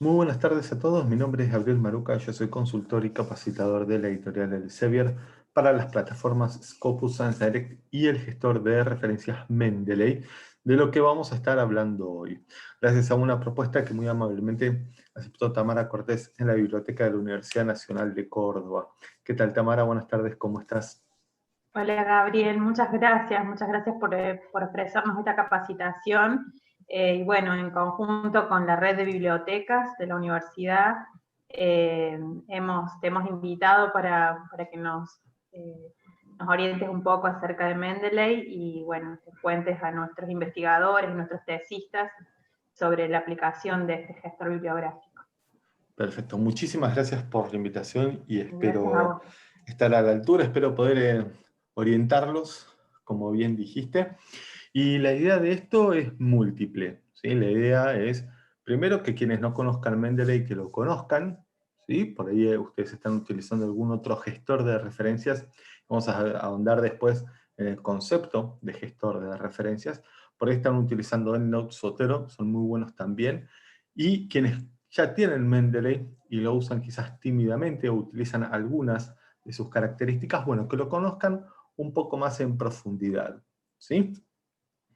Muy buenas tardes a todos, mi nombre es Gabriel Maruca, yo soy consultor y capacitador de la editorial Elsevier para las plataformas Scopus, ScienceDirect y el gestor de referencias Mendeley, de lo que vamos a estar hablando hoy. Gracias a una propuesta que muy amablemente aceptó Tamara Cortés en la Biblioteca de la Universidad Nacional de Córdoba. ¿Qué tal, Tamara? Buenas tardes, ¿cómo estás? Hola Gabriel, muchas gracias por ofrecernos esta capacitación. Y bueno, en conjunto con la red de bibliotecas de la universidad, te hemos invitado para que nos orientes un poco acerca de Mendeley y bueno, que cuentes a nuestros investigadores, nuestros tesistas sobre la aplicación de este gestor bibliográfico. Perfecto, muchísimas gracias por la invitación y Gracias a espero vos. estar a la altura, espero poder orientarlos, como bien dijiste. Y la idea de esto es múltiple, ¿sí? La idea es, primero, que quienes no conozcan Mendeley, que lo conozcan, ¿sí? Por ahí ustedes están utilizando algún otro gestor de referencias. Vamos a ahondar después en el concepto de gestor de referencias. Por ahí están utilizando EndNote, Zotero, son muy buenos también. Y quienes ya tienen Mendeley y lo usan quizás tímidamente o utilizan algunas de sus características, bueno, que lo conozcan un poco más en profundidad, ¿sí?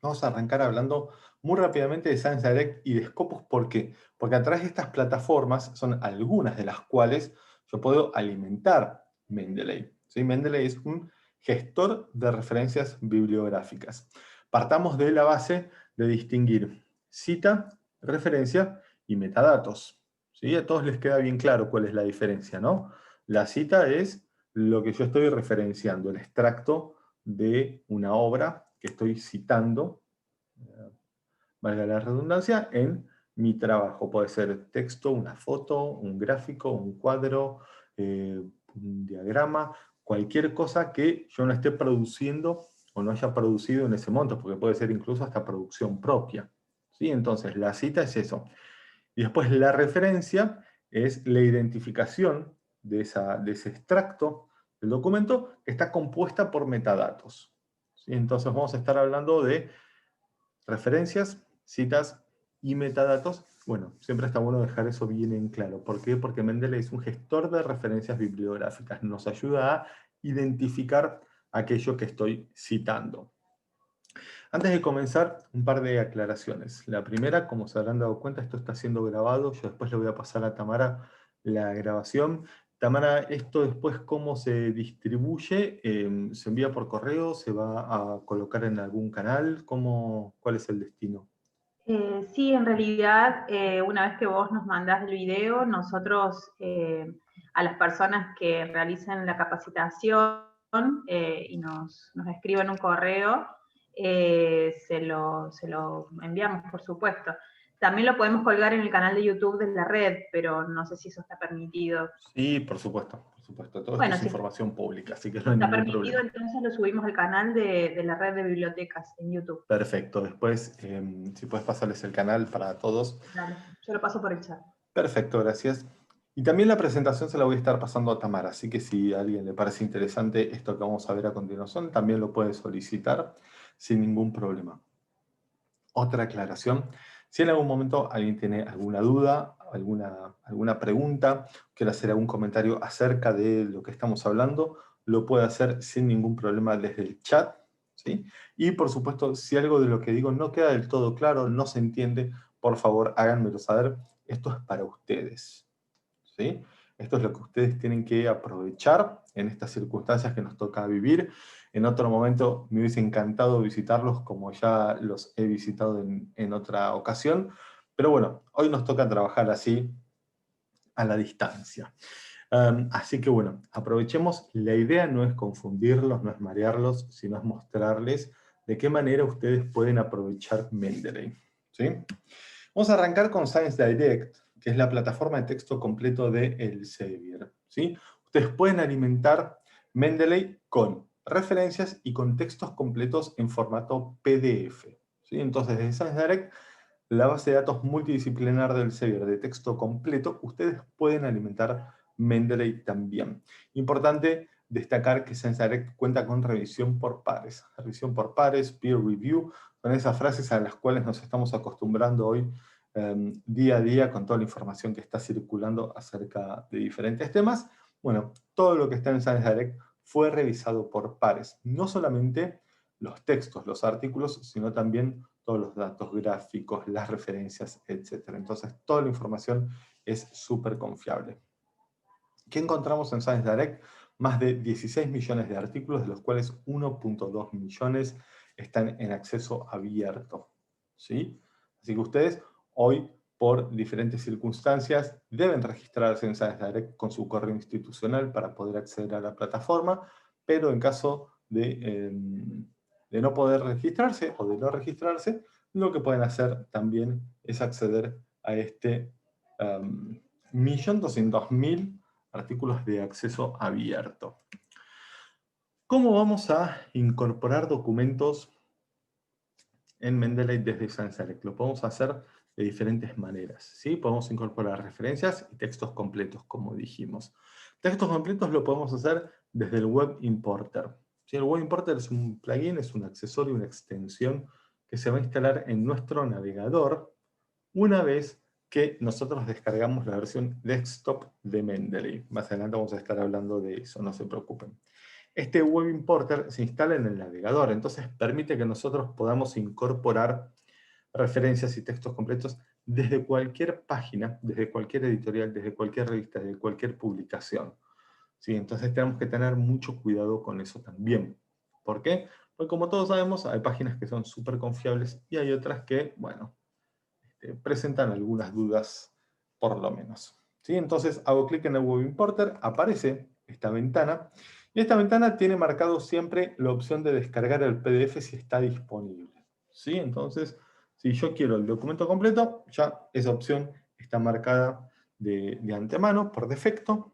Vamos a arrancar hablando muy rápidamente de ScienceDirect y de Scopus. ¿Por qué? Porque a través de estas plataformas son algunas de las cuales yo puedo alimentar Mendeley, ¿sí? Mendeley es un gestor de referencias bibliográficas. Partamos de la base de distinguir cita, referencia y metadatos, ¿sí? A todos les queda bien claro cuál es la diferencia, ¿no? La cita es lo que yo estoy referenciando, el extracto de una obra que estoy citando, valga la redundancia, en mi trabajo. Puede ser texto, una foto, un gráfico, un cuadro, un diagrama, cualquier cosa que yo no esté produciendo o no haya producido en ese momento, porque puede ser incluso hasta producción propia, ¿sí? Entonces, la cita es eso. Y después la referencia es la identificación de ese extracto del documento que está compuesta por metadatos, ¿sí? Entonces vamos a estar hablando de referencias, citas y metadatos. Bueno, siempre está bueno dejar eso bien en claro. ¿Por qué? Porque Mendeley es un gestor de referencias bibliográficas. Nos ayuda a identificar aquello que estoy citando. Antes de comenzar, un par de aclaraciones. La primera, como se habrán dado cuenta, esto está siendo grabado. Yo después le voy a pasar a Tamara la grabación. Tamara, ¿esto después cómo se distribuye? ¿Se envía por correo? ¿Se va a colocar en algún canal? ¿Cuál es el destino? Sí, en realidad, una vez que vos nos mandás el video, nosotros a las personas que realicen la capacitación y nos escriban un correo, se lo enviamos, por supuesto. También lo podemos colgar en el canal de YouTube de la red, pero no sé si eso está permitido. Sí, por supuesto, por supuesto. Todo esto Bueno, es si información pública, así que no hay está ningún permitido, problema. entonces lo subimos al canal de la red de bibliotecas en YouTube. Perfecto. Después, si puedes pasarles el canal para todos. Dale, yo lo paso por el chat. Perfecto, gracias. Y también la presentación se la voy a estar pasando a Tamara, así que si a alguien le parece interesante esto que vamos a ver a continuación, también lo puede solicitar sin ningún problema. Otra aclaración, si en algún momento alguien tiene alguna duda, alguna pregunta, quiere hacer algún comentario acerca de lo que estamos hablando, lo puede hacer sin ningún problema desde el chat, ¿sí? Y por supuesto, si algo de lo que digo no queda del todo claro, no se entiende, por favor háganmelo saber. Esto es para ustedes, ¿sí? Esto es lo que ustedes tienen que aprovechar en estas circunstancias que nos toca vivir. En otro momento me hubiese encantado visitarlos como ya los he visitado en otra ocasión. Pero bueno, hoy nos toca trabajar así a la distancia. Así que bueno, aprovechemos. La idea no es confundirlos, no es marearlos, sino es mostrarles de qué manera ustedes pueden aprovechar Mendeley, ¿sí? Vamos a arrancar con ScienceDirect, que es la plataforma de texto completo de Elsevier, ¿sí? Ustedes pueden alimentar Mendeley con referencias y con textos completos en formato PDF, ¿sí? Entonces, desde ScienceDirect, la base de datos multidisciplinar del Elsevier de texto completo, ustedes pueden alimentar Mendeley también. Importante destacar que ScienceDirect cuenta con revisión por pares. Revisión por pares, peer review, son esas frases a las cuales nos estamos acostumbrando hoy día a día con toda la información que está circulando acerca de diferentes temas. Bueno, todo lo que está en ScienceDirect fue revisado por pares, no solamente los textos, los artículos, sino también todos los datos gráficos, las referencias, etc. Entonces, toda la información es súper confiable. ¿Qué encontramos en ScienceDirect? Más de 16 millones de artículos, de los cuales 1.2 millones están en acceso abierto. ¿Sí? Así que ustedes hoy, por diferentes circunstancias, deben registrarse en ScienceDirect con su correo institucional para poder acceder a la plataforma, pero en caso de no poder registrarse o de no registrarse, lo que pueden hacer también es acceder a este 1.200.000 artículos de acceso abierto. ¿Cómo vamos a incorporar documentos en Mendeley desde ScienceDirect? Lo podemos hacer de diferentes maneras, ¿sí? Podemos incorporar referencias y textos completos, como dijimos. Textos completos lo podemos hacer desde el Web Importer. ¿Sí? El Web Importer es un plugin, es un accesorio, una extensión que se va a instalar en nuestro navegador una vez que nosotros descargamos la versión desktop de Mendeley. Más adelante vamos a estar hablando de eso, no se preocupen. Este Web Importer se instala en el navegador, entonces permite que nosotros podamos incorporar referencias y textos completos desde cualquier página, desde cualquier editorial, desde cualquier revista, desde cualquier publicación. ¿Sí? Entonces tenemos que tener mucho cuidado con eso también. ¿Por qué? Porque como todos sabemos, hay páginas que son súper confiables y hay otras que, bueno, presentan algunas dudas por lo menos. ¿Sí? Entonces hago clic en el Web Importer, aparece esta ventana, y esta ventana tiene marcado siempre la opción de descargar el PDF si está disponible. ¿Sí? Entonces, si yo quiero el documento completo, ya esa opción está marcada de antemano, por defecto.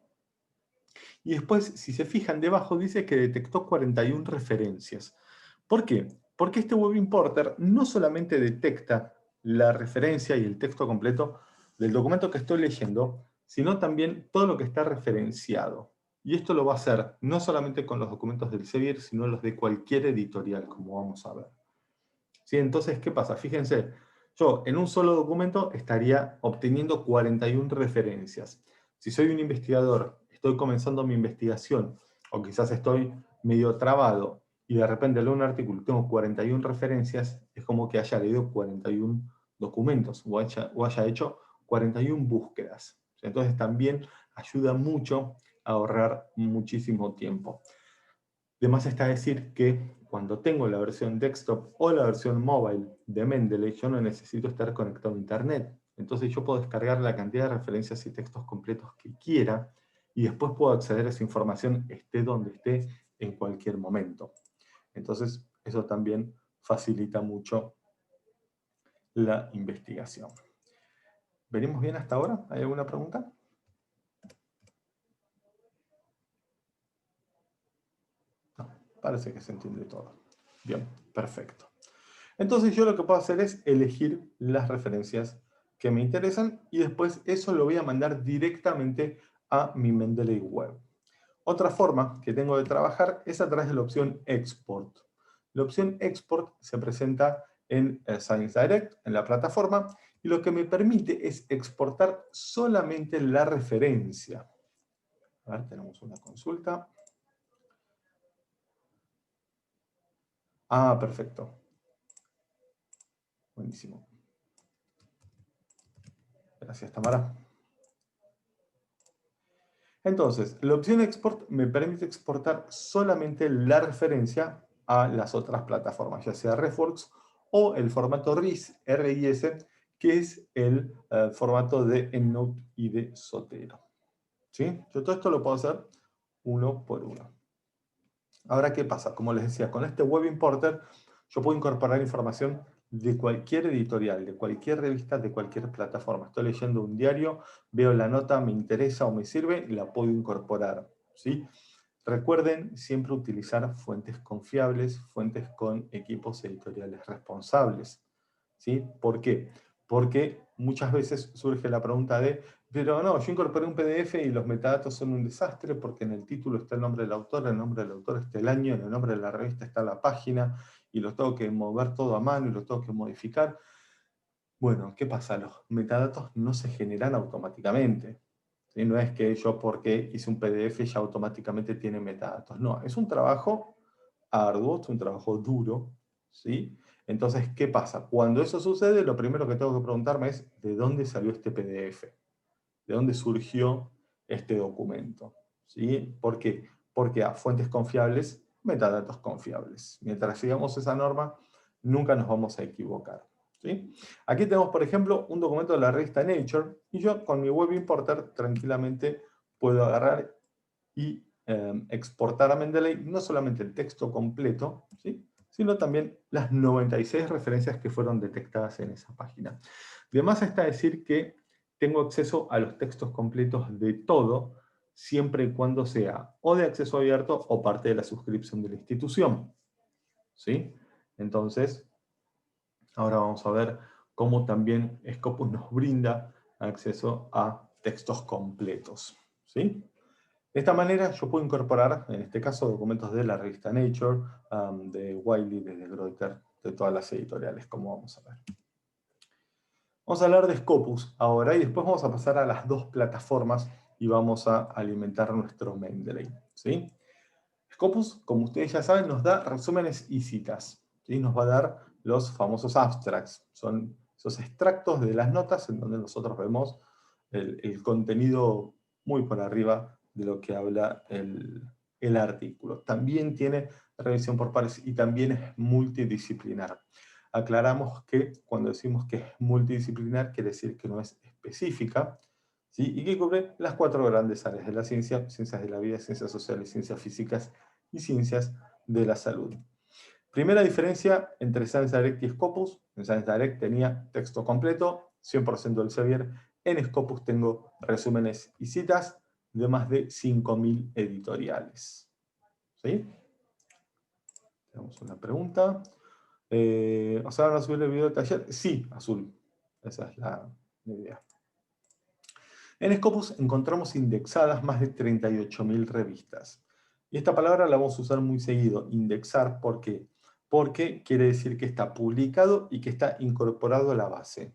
Y después, si se fijan debajo, dice que detectó 41 referencias. ¿Por qué? Porque este Web Importer no solamente detecta la referencia y el texto completo del documento que estoy leyendo, sino también todo lo que está referenciado. Y esto lo va a hacer no solamente con los documentos del Elsevier, sino los de cualquier editorial, como vamos a ver. ¿Sí? Entonces, ¿qué pasa? Fíjense, yo en un solo documento estaría obteniendo 41 referencias. Si soy un investigador, estoy comenzando mi investigación, o quizás estoy medio trabado, y de repente leo un artículo y tengo 41 referencias, es como que haya leído 41 documentos, o haya hecho 41 búsquedas. Entonces también ayuda mucho a ahorrar muchísimo tiempo. De más está decir que cuando tengo la versión desktop o la versión mobile de Mendeley, yo no necesito estar conectado a internet. Entonces yo puedo descargar la cantidad de referencias y textos completos que quiera y después puedo acceder a esa información esté donde esté en cualquier momento. Entonces eso también facilita mucho la investigación. ¿Venimos bien hasta ahora? ¿Hay alguna pregunta? No, parece que se entiende todo. Bien, perfecto. Entonces yo lo que puedo hacer es elegir las referencias que me interesan y después eso lo voy a mandar directamente a mi Mendeley web. Otra forma que tengo de trabajar es a través de la opción Export. La opción Export se presenta en ScienceDirect, en la plataforma, y lo que me permite es exportar solamente la referencia. A ver, tenemos una consulta. Ah, perfecto. Buenísimo. Gracias, Tamara. Entonces, la opción Export me permite exportar solamente la referencia a las otras plataformas, ya sea RefWorks o el formato RIS, que es el formato de EndNote y de Zotero. ¿Sí? Yo todo esto lo puedo hacer uno por uno. Ahora, ¿qué pasa? Como les decía, con este Web Importer yo puedo incorporar información de cualquier editorial, de cualquier revista, de cualquier plataforma. Estoy leyendo un diario, veo la nota, me interesa o me sirve y la puedo incorporar. ¿Sí? Recuerden siempre utilizar fuentes confiables, fuentes con equipos editoriales responsables. ¿Sí? ¿Por qué? Porque muchas veces surge la pregunta de, pero no, yo incorporé un PDF y los metadatos son un desastre porque en el título está el nombre del autor, en el nombre del autor está el año, en el nombre de la revista está la página y lo tengo que mover todo a mano y lo tengo que modificar. Bueno, ¿qué pasa? Los metadatos no se generan automáticamente. ¿Sí? No es que yo porque hice un PDF ya automáticamente tiene metadatos. No, es un trabajo arduo, es un trabajo duro. ¿Sí? Entonces, ¿qué pasa? Cuando eso sucede, lo primero que tengo que preguntarme es ¿de dónde salió este PDF? ¿De dónde surgió este documento? ¿Sí? ¿Por qué? Porque a fuentes confiables, metadatos confiables. Mientras sigamos esa norma, nunca nos vamos a equivocar. ¿Sí? Aquí tenemos, por ejemplo, un documento de la revista Nature, y yo con mi web importer tranquilamente puedo agarrar y exportar a Mendeley no solamente el texto completo, ¿sí? Sino también las 96 referencias que fueron detectadas en esa página. Además está decir que tengo acceso a los textos completos de todo, siempre y cuando sea o de acceso abierto o parte de la suscripción de la institución. ¿Sí? Entonces, ahora vamos a ver cómo también Scopus nos brinda acceso a textos completos. ¿Sí? De esta manera yo puedo incorporar, en este caso, documentos de la revista Nature, de Wiley, de Gruyter, de todas las editoriales, como vamos a ver. Vamos a hablar de Scopus ahora y después vamos a pasar a las dos plataformas y vamos a alimentar nuestro Mendeley. ¿Sí? Scopus, como ustedes ya saben, nos da resúmenes y citas. ¿Sí? Nos va a dar los famosos abstracts. Son esos extractos de las notas en donde nosotros vemos el contenido muy por arriba de lo que habla el artículo. También tiene revisión por pares y también es multidisciplinar. Aclaramos que cuando decimos que es multidisciplinar quiere decir que no es específica, ¿sí? Y que cubre las 4 grandes áreas de la ciencia: ciencias de la vida, ciencias sociales, ciencias físicas y ciencias de la salud. Primera diferencia entre Science Direct y Scopus: en Science Direct tenía texto completo, 100% del Elsevier. En Scopus tengo resúmenes y citas de más de 5.000 editoriales. ¿Sí? Tenemos una pregunta. ¿O sea, van a subir el video de taller? Sí, azul. Esa es la idea. En Scopus encontramos indexadas más de 38.000 revistas. Y esta palabra la vamos a usar muy seguido, indexar. ¿Por qué? Porque quiere decir que está publicado y que está incorporado a la base.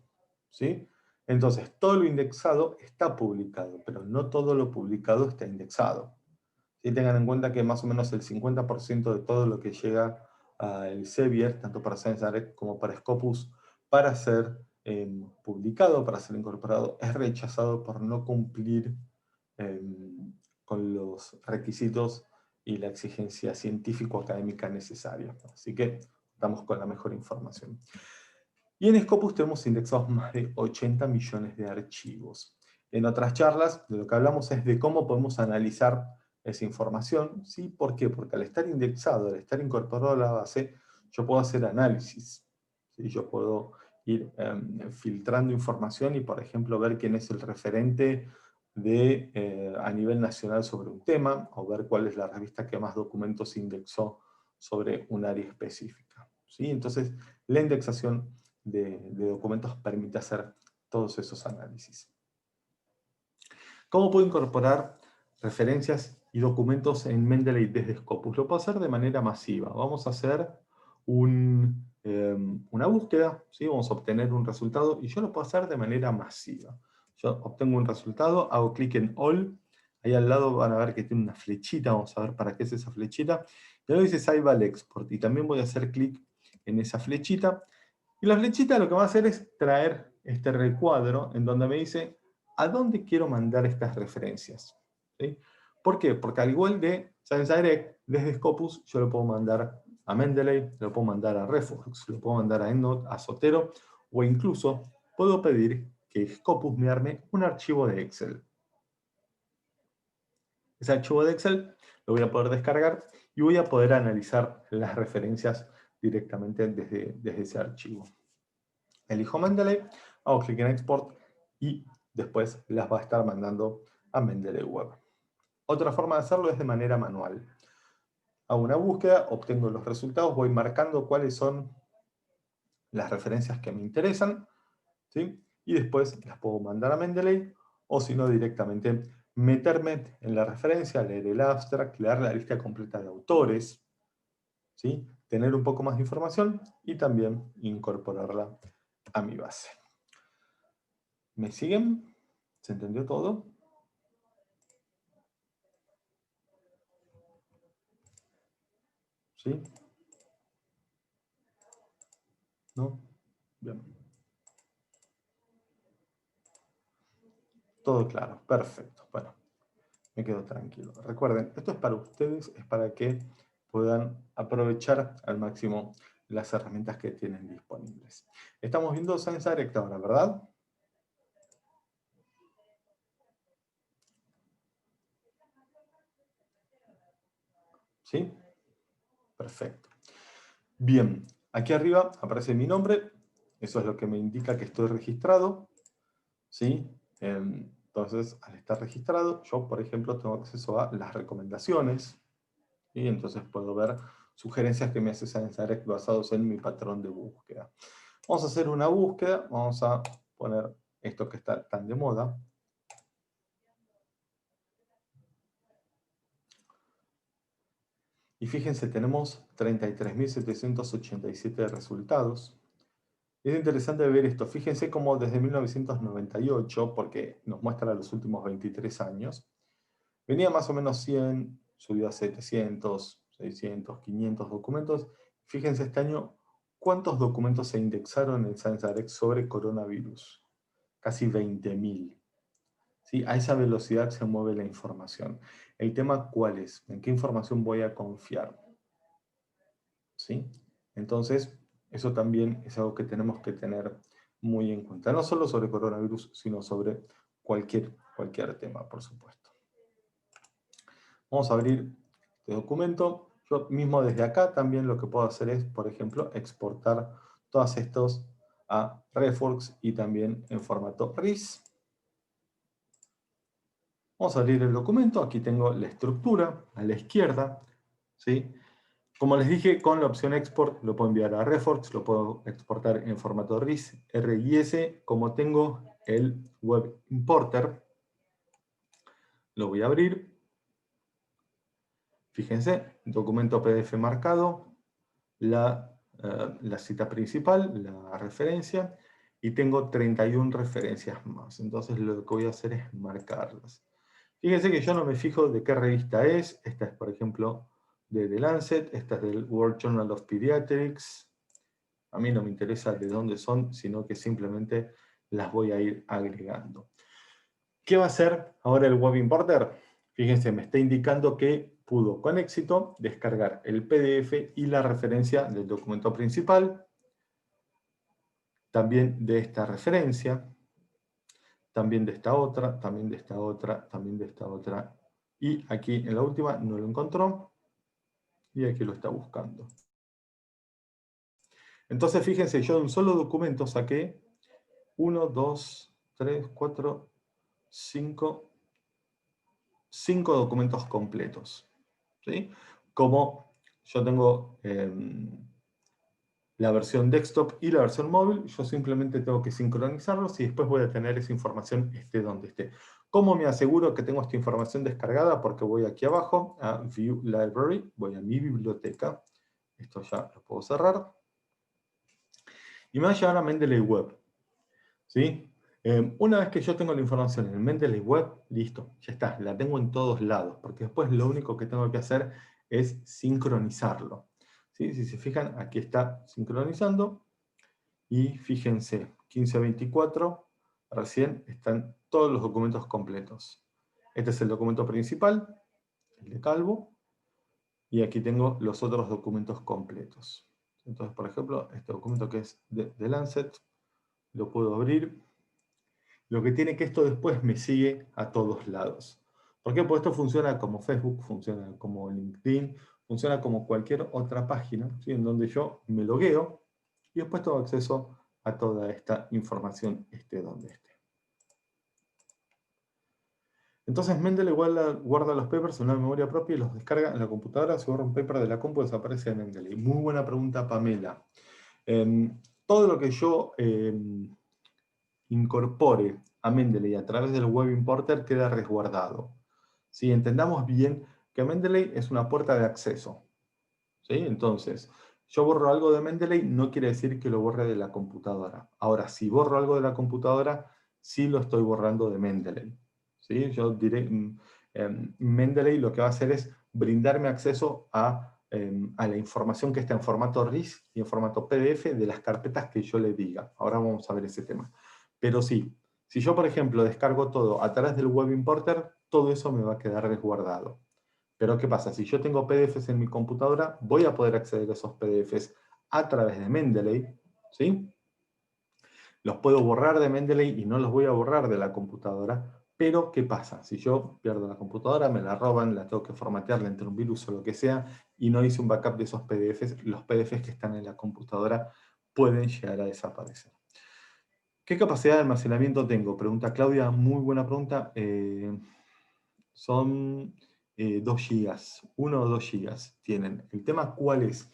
¿Sí? Entonces, todo lo indexado está publicado, pero no todo lo publicado está indexado. ¿Sí? Tengan en cuenta que más o menos el 50% de todo lo que llega al Elsevier, tanto para Science Direct como para Scopus, para ser publicado, para ser incorporado, es rechazado por no cumplir eh, con los requisitos y la exigencia científico-académica necesaria. Así que estamos con la mejor información. Y en Scopus tenemos indexados más de 80 millones de archivos. En otras charlas, de lo que hablamos es de cómo podemos analizar esa información. ¿Sí? ¿Por qué? Porque al estar indexado, al estar incorporado a la base, yo puedo hacer análisis. ¿Sí? Yo puedo ir filtrando información y, por ejemplo, ver quién es el referente a nivel nacional sobre un tema, o ver cuál es la revista que más documentos indexó sobre un área específica. ¿Sí? Entonces, la indexación de documentos permite hacer todos esos análisis. ¿Cómo puedo incorporar referencias y documentos en Mendeley desde Scopus? Lo puedo hacer de manera masiva. Vamos a hacer una búsqueda, ¿sí? Vamos a obtener un resultado y yo lo puedo hacer de manera masiva. Yo obtengo un resultado, hago clic en All, ahí al lado van a ver que tiene una flechita, vamos a ver para qué es esa flechita, y luego dice Save al Export, y también voy a hacer clic en esa flechita, y la flechita lo que va a hacer es traer este recuadro en donde me dice a dónde quiero mandar estas referencias. ¿Sí? ¿Por qué? Porque al igual de Science Direct, desde Scopus yo lo puedo mandar a Mendeley, lo puedo mandar a Reflux, lo puedo mandar a EndNote, a Zotero, o incluso puedo pedir que Scopus me arme un archivo de Excel. Ese archivo de Excel lo voy a poder descargar y voy a poder analizar las referencias directamente desde ese archivo. Elijo Mendeley, hago clic en Export y después las va a estar mandando a Mendeley Web. Otra forma de hacerlo es de manera manual. Hago una búsqueda, obtengo los resultados, voy marcando cuáles son las referencias que me interesan, ¿sí? Y después las puedo mandar a Mendeley, o si no directamente meterme en la referencia, leer el abstract, leer la lista completa de autores, ¿sí? Tener un poco más de información y también incorporarla a mi base. ¿Me siguen? ¿Se entendió todo? ¿Sí? ¿No? Bien. Todo claro, perfecto. Bueno, me quedo tranquilo. Recuerden, esto es para ustedes, es para que puedan aprovechar al máximo las herramientas que tienen disponibles. Estamos viendo Science Direct ahora, ¿verdad? ¿Sí? Perfecto. Bien, aquí arriba aparece mi nombre, eso es lo que me indica que estoy registrado, ¿sí? Entonces, al estar registrado, yo, por ejemplo, tengo acceso a las recomendaciones, y entonces puedo ver sugerencias que me hace Science Direct basados en mi patrón de búsqueda. Vamos a hacer una búsqueda, vamos a poner esto que está tan de moda. Y fíjense, tenemos 33.787 resultados. Es interesante ver esto. Fíjense cómo desde 1998, porque nos muestra los últimos 23 años, venía más o menos 100, subió a 700, 600, 500 documentos. Fíjense este año cuántos documentos se indexaron en Science Direct sobre coronavirus. Casi 20.000. ¿Sí? A esa velocidad se mueve la información. El tema, ¿cuál es? ¿En qué información voy a confiar? ¿Sí? Entonces, eso también es algo que tenemos que tener muy en cuenta. No solo sobre coronavirus, sino sobre cualquier tema, por supuesto. Vamos a abrir este documento. Yo mismo desde acá también lo que puedo hacer es, por ejemplo, exportar todos estos a RefWorks y también en formato RIS. Vamos a abrir el documento. Aquí tengo la estructura a la izquierda, ¿sí? Como les dije, con la opción Export lo puedo enviar a RefWorks, lo puedo exportar en formato RIS, RIS. Como tengo el Web Importer, lo voy a abrir. Fíjense, documento PDF marcado, la cita principal, la referencia, y tengo 31 referencias más. Entonces lo que voy a hacer es marcarlas. Fíjense que yo no me fijo de qué revista es. Esta es, por ejemplo, de The Lancet, esta es del World Journal of Pediatrics. A mí no me interesa de dónde son, sino que simplemente las voy a ir agregando. ¿Qué va a hacer ahora el Web Importer? Fíjense, me está indicando que pudo con éxito descargar el PDF y la referencia del documento principal, también de esta referencia, también de esta otra, también de esta otra, también de esta otra, y aquí en la última no lo encontró, y aquí lo está buscando. Entonces fíjense, yo de un solo documento saqué 1, 2, 3, 4, 5 documentos completos. ¿Sí? Como yo tengo la versión desktop y la versión móvil, yo simplemente tengo que sincronizarlos y después voy a tener esa información esté donde esté. ¿Cómo me aseguro que tengo esta información descargada? Porque voy aquí abajo a View Library, voy a mi biblioteca, esto ya lo puedo cerrar, y me va a llevar a Mendeley Web. ¿Sí? Una vez que yo tengo la información en Mendeley Web, listo, ya está, la tengo en todos lados, porque después lo único que tengo que hacer es sincronizarlo. ¿Sí? Si se fijan, aquí está sincronizando, y fíjense, 1524, recién están todos los documentos completos. Este es el documento principal, el de Calvo, y aquí tengo los otros documentos completos. Entonces, por ejemplo, este documento que es de Lancet, lo puedo abrir. Lo que tiene que esto después me sigue a todos lados. ¿Por qué? Porque esto funciona como Facebook, funciona como LinkedIn, funciona como cualquier otra página, ¿sí? En donde yo me logueo y después tengo acceso a toda esta información esté donde esté. Entonces Mendeley guarda los papers en una memoria propia y los descarga en la computadora. Si borra un paper de la compu, desaparece de Mendeley. Muy buena pregunta, Pamela. Todo lo que yo incorpore a Mendeley a través del Web Importer queda resguardado. ¿Sí? Entendamos bien que Mendeley es una puerta de acceso. ¿Sí? Entonces, yo borro algo de Mendeley, no quiere decir que lo borre de la computadora. Ahora, si borro algo de la computadora, sí lo estoy borrando de Mendeley. ¿Sí? Yo diré, Mendeley lo que va a hacer es brindarme acceso a la información que está en formato RIS y en formato PDF de las carpetas que yo le diga. Ahora vamos a ver ese tema. Pero sí, si yo, por ejemplo, descargo todo a través del Web Importer, todo eso me va a quedar resguardado. Pero ¿qué pasa? Si yo tengo PDFs en mi computadora, voy a poder acceder a esos PDFs a través de Mendeley, ¿sí? Los puedo borrar de Mendeley y no los voy a borrar de la computadora, pero ¿qué pasa? Si yo pierdo la computadora, me la roban, la tengo que formatear, le entra un virus o lo que sea, y no hice un backup de esos PDFs, los PDFs que están en la computadora pueden llegar a desaparecer. ¿Qué capacidad de almacenamiento tengo? Pregunta Claudia, muy buena pregunta. Son 2 GB, 1 o 2 GB tienen. El tema, ¿cuál es?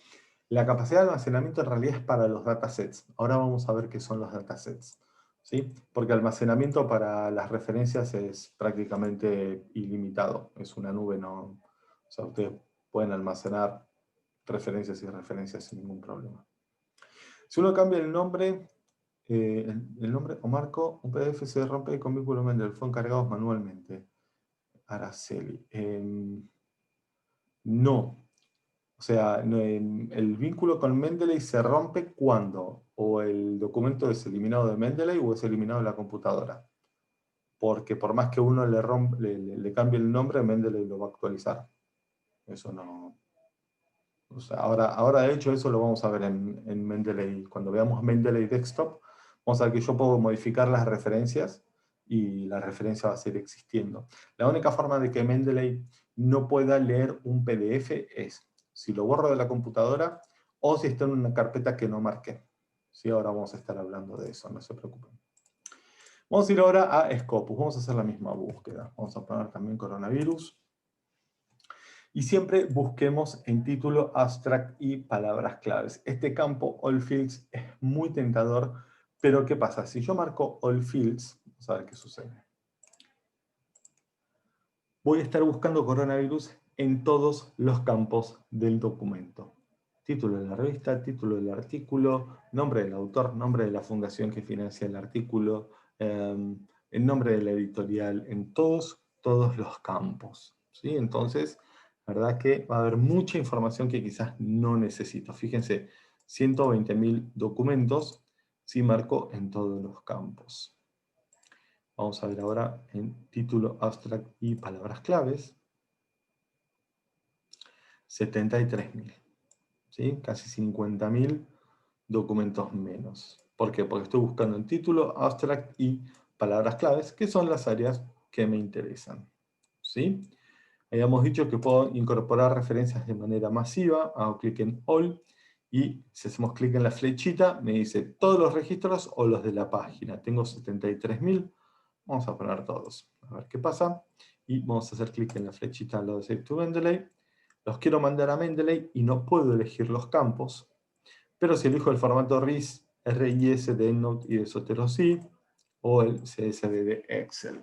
La capacidad de almacenamiento en realidad es para los datasets. Ahora vamos a ver qué son los datasets. ¿Sí? Porque almacenamiento para las referencias es prácticamente ilimitado. Es una nube, no. O sea, ustedes pueden almacenar referencias y referencias sin ningún problema. Si uno cambia el nombre o marco, un PDF se rompe con vínculo Mendeley, fueron cargados manualmente. Araceli. No. O sea, el vínculo con Mendeley se rompe cuando o el documento es eliminado de Mendeley o es eliminado de la computadora. Porque por más que uno le cambie el nombre, Mendeley lo va a actualizar. Eso no. O sea, ahora de hecho eso lo vamos a ver en Mendeley. Cuando veamos Mendeley Desktop, vamos a ver que yo puedo modificar las referencias y la referencia va a seguir existiendo. La única forma de que Mendeley no pueda leer un PDF es si lo borro de la computadora o si está en una carpeta que no marqué. Sí, ahora vamos a estar hablando de eso, no se preocupen. Vamos a ir ahora a Scopus. Vamos a hacer la misma búsqueda. Vamos a poner también coronavirus. Y siempre busquemos en título, abstract y palabras claves. Este campo, All Fields, es muy tentador, pero ¿qué pasa? Si yo marco All Fields, vamos a ver qué sucede. Voy a estar buscando coronavirus en todos los campos del documento. Título de la revista, título del artículo, nombre del autor, nombre de la fundación que financia el artículo, el nombre de la editorial, en todos los campos. ¿Sí? Entonces, la verdad que va a haber mucha información que quizás no necesito. Fíjense, 120.000 documentos si marco en todos los campos. Vamos a ver ahora en título, abstract y palabras claves. 73.000. ¿Sí? Casi 50.000 documentos menos. ¿Por qué? Porque estoy buscando en título, abstract y palabras claves, que son las áreas que me interesan. ¿Sí? Habíamos dicho que puedo incorporar referencias de manera masiva. Hago clic en All y si hacemos clic en la flechita me dice todos los registros o los de la página. Tengo 73.000. Vamos a poner todos. A ver qué pasa. Y vamos a hacer clic en la flechita al lado de Save to Mendeley. Los quiero mandar a Mendeley y no puedo elegir los campos. Pero si elijo el formato RIS, RIS de EndNote y de Zotero sí, o el CSV de Excel.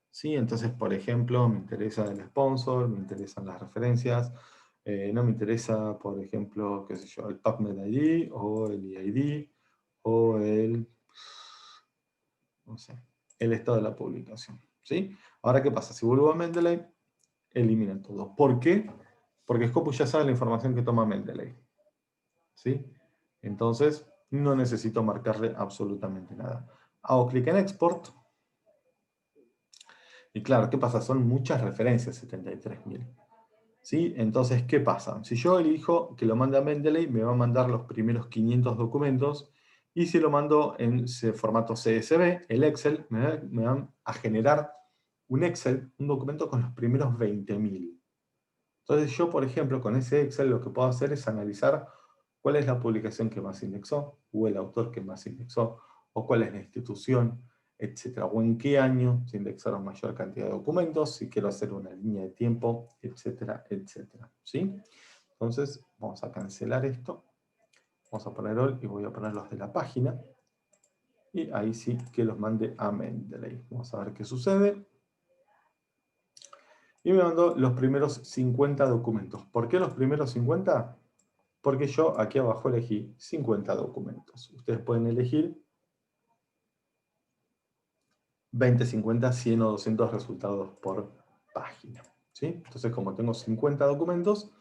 ¿Sí? Entonces, por ejemplo, me interesa el sponsor, me interesan las referencias, no me interesa, por ejemplo, qué sé yo, el PubMed ID, o el EID, o el, no sé, el estado de la publicación. ¿Sí? Ahora, ¿qué pasa? Si vuelvo a Mendeley, elimina todo. ¿Por qué? Porque Scopus ya sabe la información que toma Mendeley. ¿Sí? Entonces, no necesito marcarle absolutamente nada. Hago clic en Export. Y claro, ¿qué pasa? Son muchas referencias, 73.000. ¿Sí? Entonces, ¿qué pasa? Si yo elijo que lo mande a Mendeley, me va a mandar los primeros 500 documentos. Y si lo mando en formato CSV, el Excel, me va a generar un Excel, un documento con los primeros 20.000. Entonces yo, por ejemplo, con ese Excel lo que puedo hacer es analizar cuál es la publicación que más indexó, o el autor que más indexó, o cuál es la institución, etcétera, o en qué año se indexaron mayor cantidad de documentos, si quiero hacer una línea de tiempo, etcétera, etcétera. ¿Sí? Entonces, vamos a cancelar esto, vamos a poner all y voy a poner los de la página, y ahí sí que los mande a Mendeley. Vamos a ver qué sucede. Y me mandó los primeros 50 documentos. ¿Por qué los primeros 50? Porque yo aquí abajo elegí 50 documentos. Ustedes pueden elegir 20, 50, 100 o 200 resultados por página. ¿Sí? Entonces, como tengo 50 documentos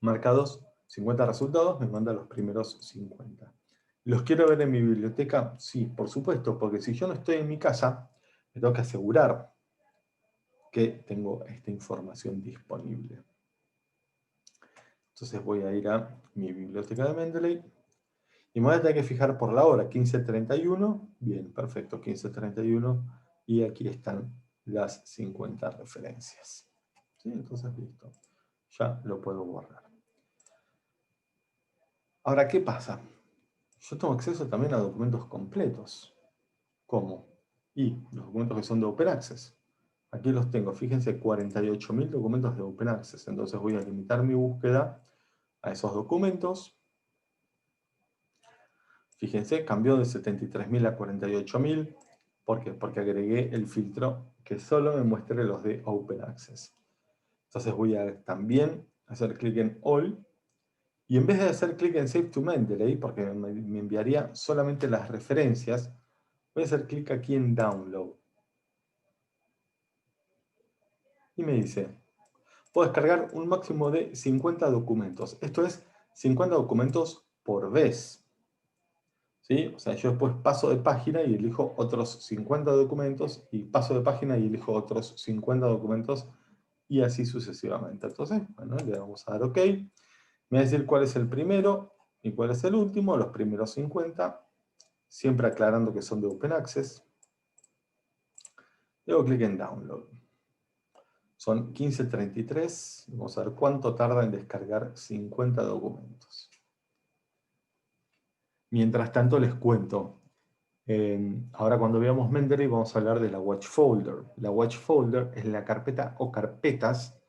marcados, 50 resultados, me manda los primeros 50. ¿Los quiero ver en mi biblioteca? Sí, por supuesto, porque si yo no estoy en mi casa, me tengo que asegurar que tengo esta información disponible. Entonces voy a ir a mi biblioteca de Mendeley y me voy a tener que fijar por la hora, 15:31. Bien, perfecto, 15:31. Y aquí están las 50 referencias. ¿Sí? Entonces, listo. Ya lo puedo borrar. Ahora, ¿qué pasa? Yo tengo acceso también a documentos completos. ¿Cómo? Y los documentos que son de Open Access. Aquí los tengo, fíjense, 48.000 documentos de Open Access. Entonces voy a limitar mi búsqueda a esos documentos. Fíjense, cambió de 73.000 a 48.000. ¿Por qué? Porque agregué el filtro que solo me muestre los de Open Access. Entonces voy a también hacer clic en All. Y en vez de hacer clic en Save to Mendeley, porque me enviaría solamente las referencias, voy a hacer clic aquí en Download. Y me dice, puedo descargar un máximo de 50 documentos. Esto es 50 documentos por vez. ¿Sí? O sea, yo después paso de página y elijo otros 50 documentos, y paso de página y elijo otros 50 documentos, y así sucesivamente. Entonces, bueno, le vamos a dar OK. Me va a decir cuál es el primero y cuál es el último, los primeros 50, siempre aclarando que son de Open Access. Le hago clic en Download. Son 15:33. Vamos a ver cuánto tarda en descargar 50 documentos. Mientras tanto les cuento. Ahora cuando veamos Mendeley vamos a hablar de la Watch Folder. La Watch Folder es la carpeta o carpetas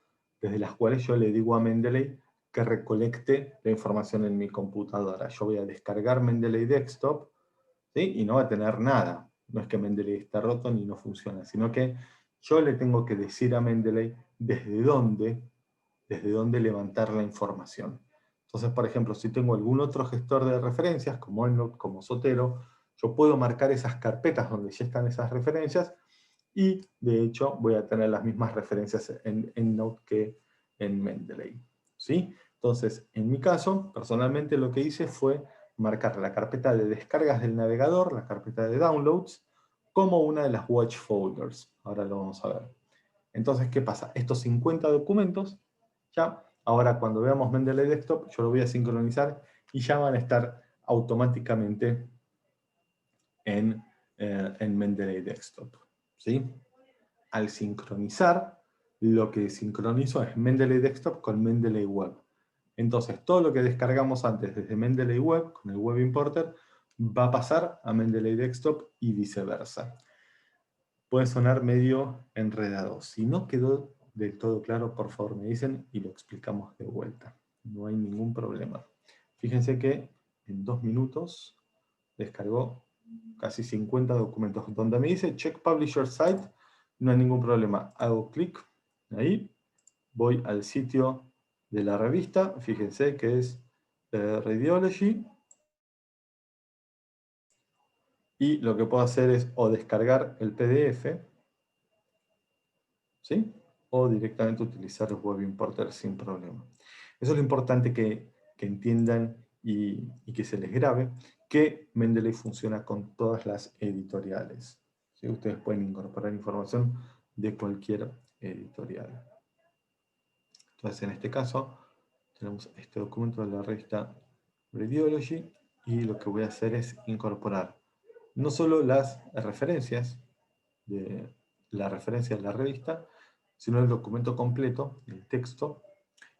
desde las cuales yo le digo a Mendeley que recolecte la información en mi computadora. Yo voy a descargar Mendeley Desktop, ¿sí? Y no va a tener nada. No es que Mendeley esté roto ni no funciona, sino que yo le tengo que decir a Mendeley desde dónde levantar la información. Entonces, por ejemplo, si tengo algún otro gestor de referencias, como EndNote, como Zotero, yo puedo marcar esas carpetas donde ya están esas referencias, y de hecho voy a tener las mismas referencias en EndNote que en Mendeley. ¿Sí? Entonces, en mi caso, personalmente lo que hice fue marcar la carpeta de descargas del navegador, la carpeta de downloads, como una de las watch folders. Ahora lo vamos a ver. Entonces, ¿qué pasa? Estos 50 documentos, ya, ahora cuando veamos Mendeley Desktop, yo lo voy a sincronizar y ya van a estar automáticamente en Mendeley Desktop. ¿Sí? Al sincronizar, lo que sincronizo es Mendeley Desktop con Mendeley Web. Entonces, todo lo que descargamos antes desde Mendeley Web, con el Web Importer, va a pasar a Mendeley Desktop y viceversa. Puede sonar medio enredado. Si no quedó del todo claro, por favor me dicen y lo explicamos de vuelta. No hay ningún problema. Fíjense que en 2 minutos descargó casi 50 documentos. Donde me dice Check Publisher Site, no hay ningún problema. Hago clic ahí, voy al sitio de la revista, fíjense que es Radiology, y lo que puedo hacer es o descargar el PDF, ¿sí? O directamente utilizar el Web Importer sin problema. Eso es lo importante que entiendan y que se les grabe, que Mendeley funciona con todas las editoriales. ¿Sí? Ustedes pueden incorporar información de cualquier editorial. Entonces, en este caso, tenemos este documento de la revista Radiology, y lo que voy a hacer es incorporar no solo las referencias de la revista, sino el documento completo, el texto,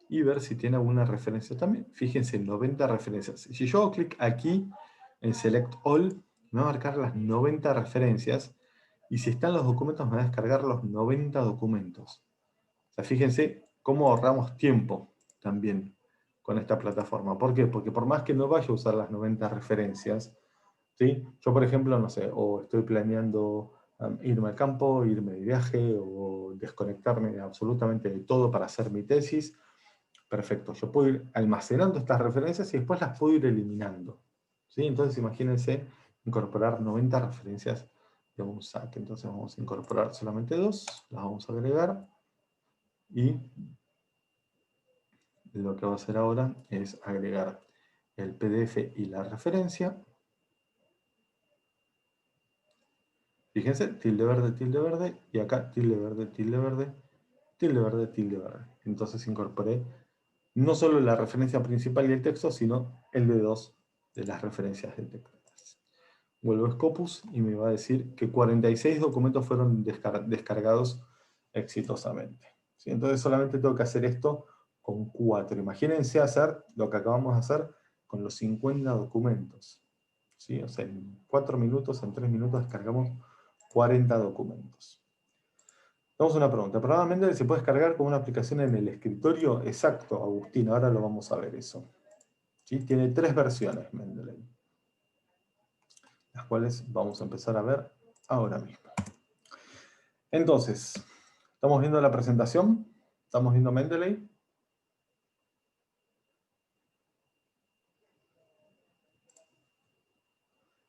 y ver si tiene alguna referencia también. Fíjense, 90 referencias. Si yo hago clic aquí en Select All, me va a marcar las 90 referencias, y si están los documentos, me va a descargar los 90 documentos. O sea, fíjense cómo ahorramos tiempo también con esta plataforma. ¿Por qué? Porque por más que no vaya a usar las 90 referencias, ¿sí? Yo, por ejemplo, no sé, o estoy planeando irme al campo, irme de viaje, o desconectarme absolutamente de todo para hacer mi tesis, perfecto. Yo puedo ir almacenando estas referencias y después las puedo ir eliminando. ¿Sí? Entonces imagínense incorporar 90 referencias de un saque. Entonces vamos a incorporar solamente 2, las vamos a agregar, y lo que va a hacer ahora es agregar el PDF y la referencia. Fíjense, tilde verde, y acá tilde verde, tilde verde, tilde verde, tilde verde. Entonces incorporé no solo la referencia principal y el texto, sino el de 2 de las referencias de texto. Vuelvo a Scopus y me va a decir que 46 documentos fueron descargados exitosamente. ¿Sí? Entonces solamente tengo que hacer esto con 4. Imagínense hacer lo que acabamos de hacer con los 50 documentos. ¿Sí? O sea, en 4 minutos, en 3 minutos descargamos 40 documentos. Tenemos una pregunta. ¿El programa Mendeley se puede descargar como una aplicación en el escritorio? Exacto, Agustín, ahora lo vamos a ver eso. ¿Sí? Tiene 3 versiones Mendeley, las cuales vamos a empezar a ver ahora mismo. Entonces, ¿estamos viendo la presentación? ¿Estamos viendo Mendeley?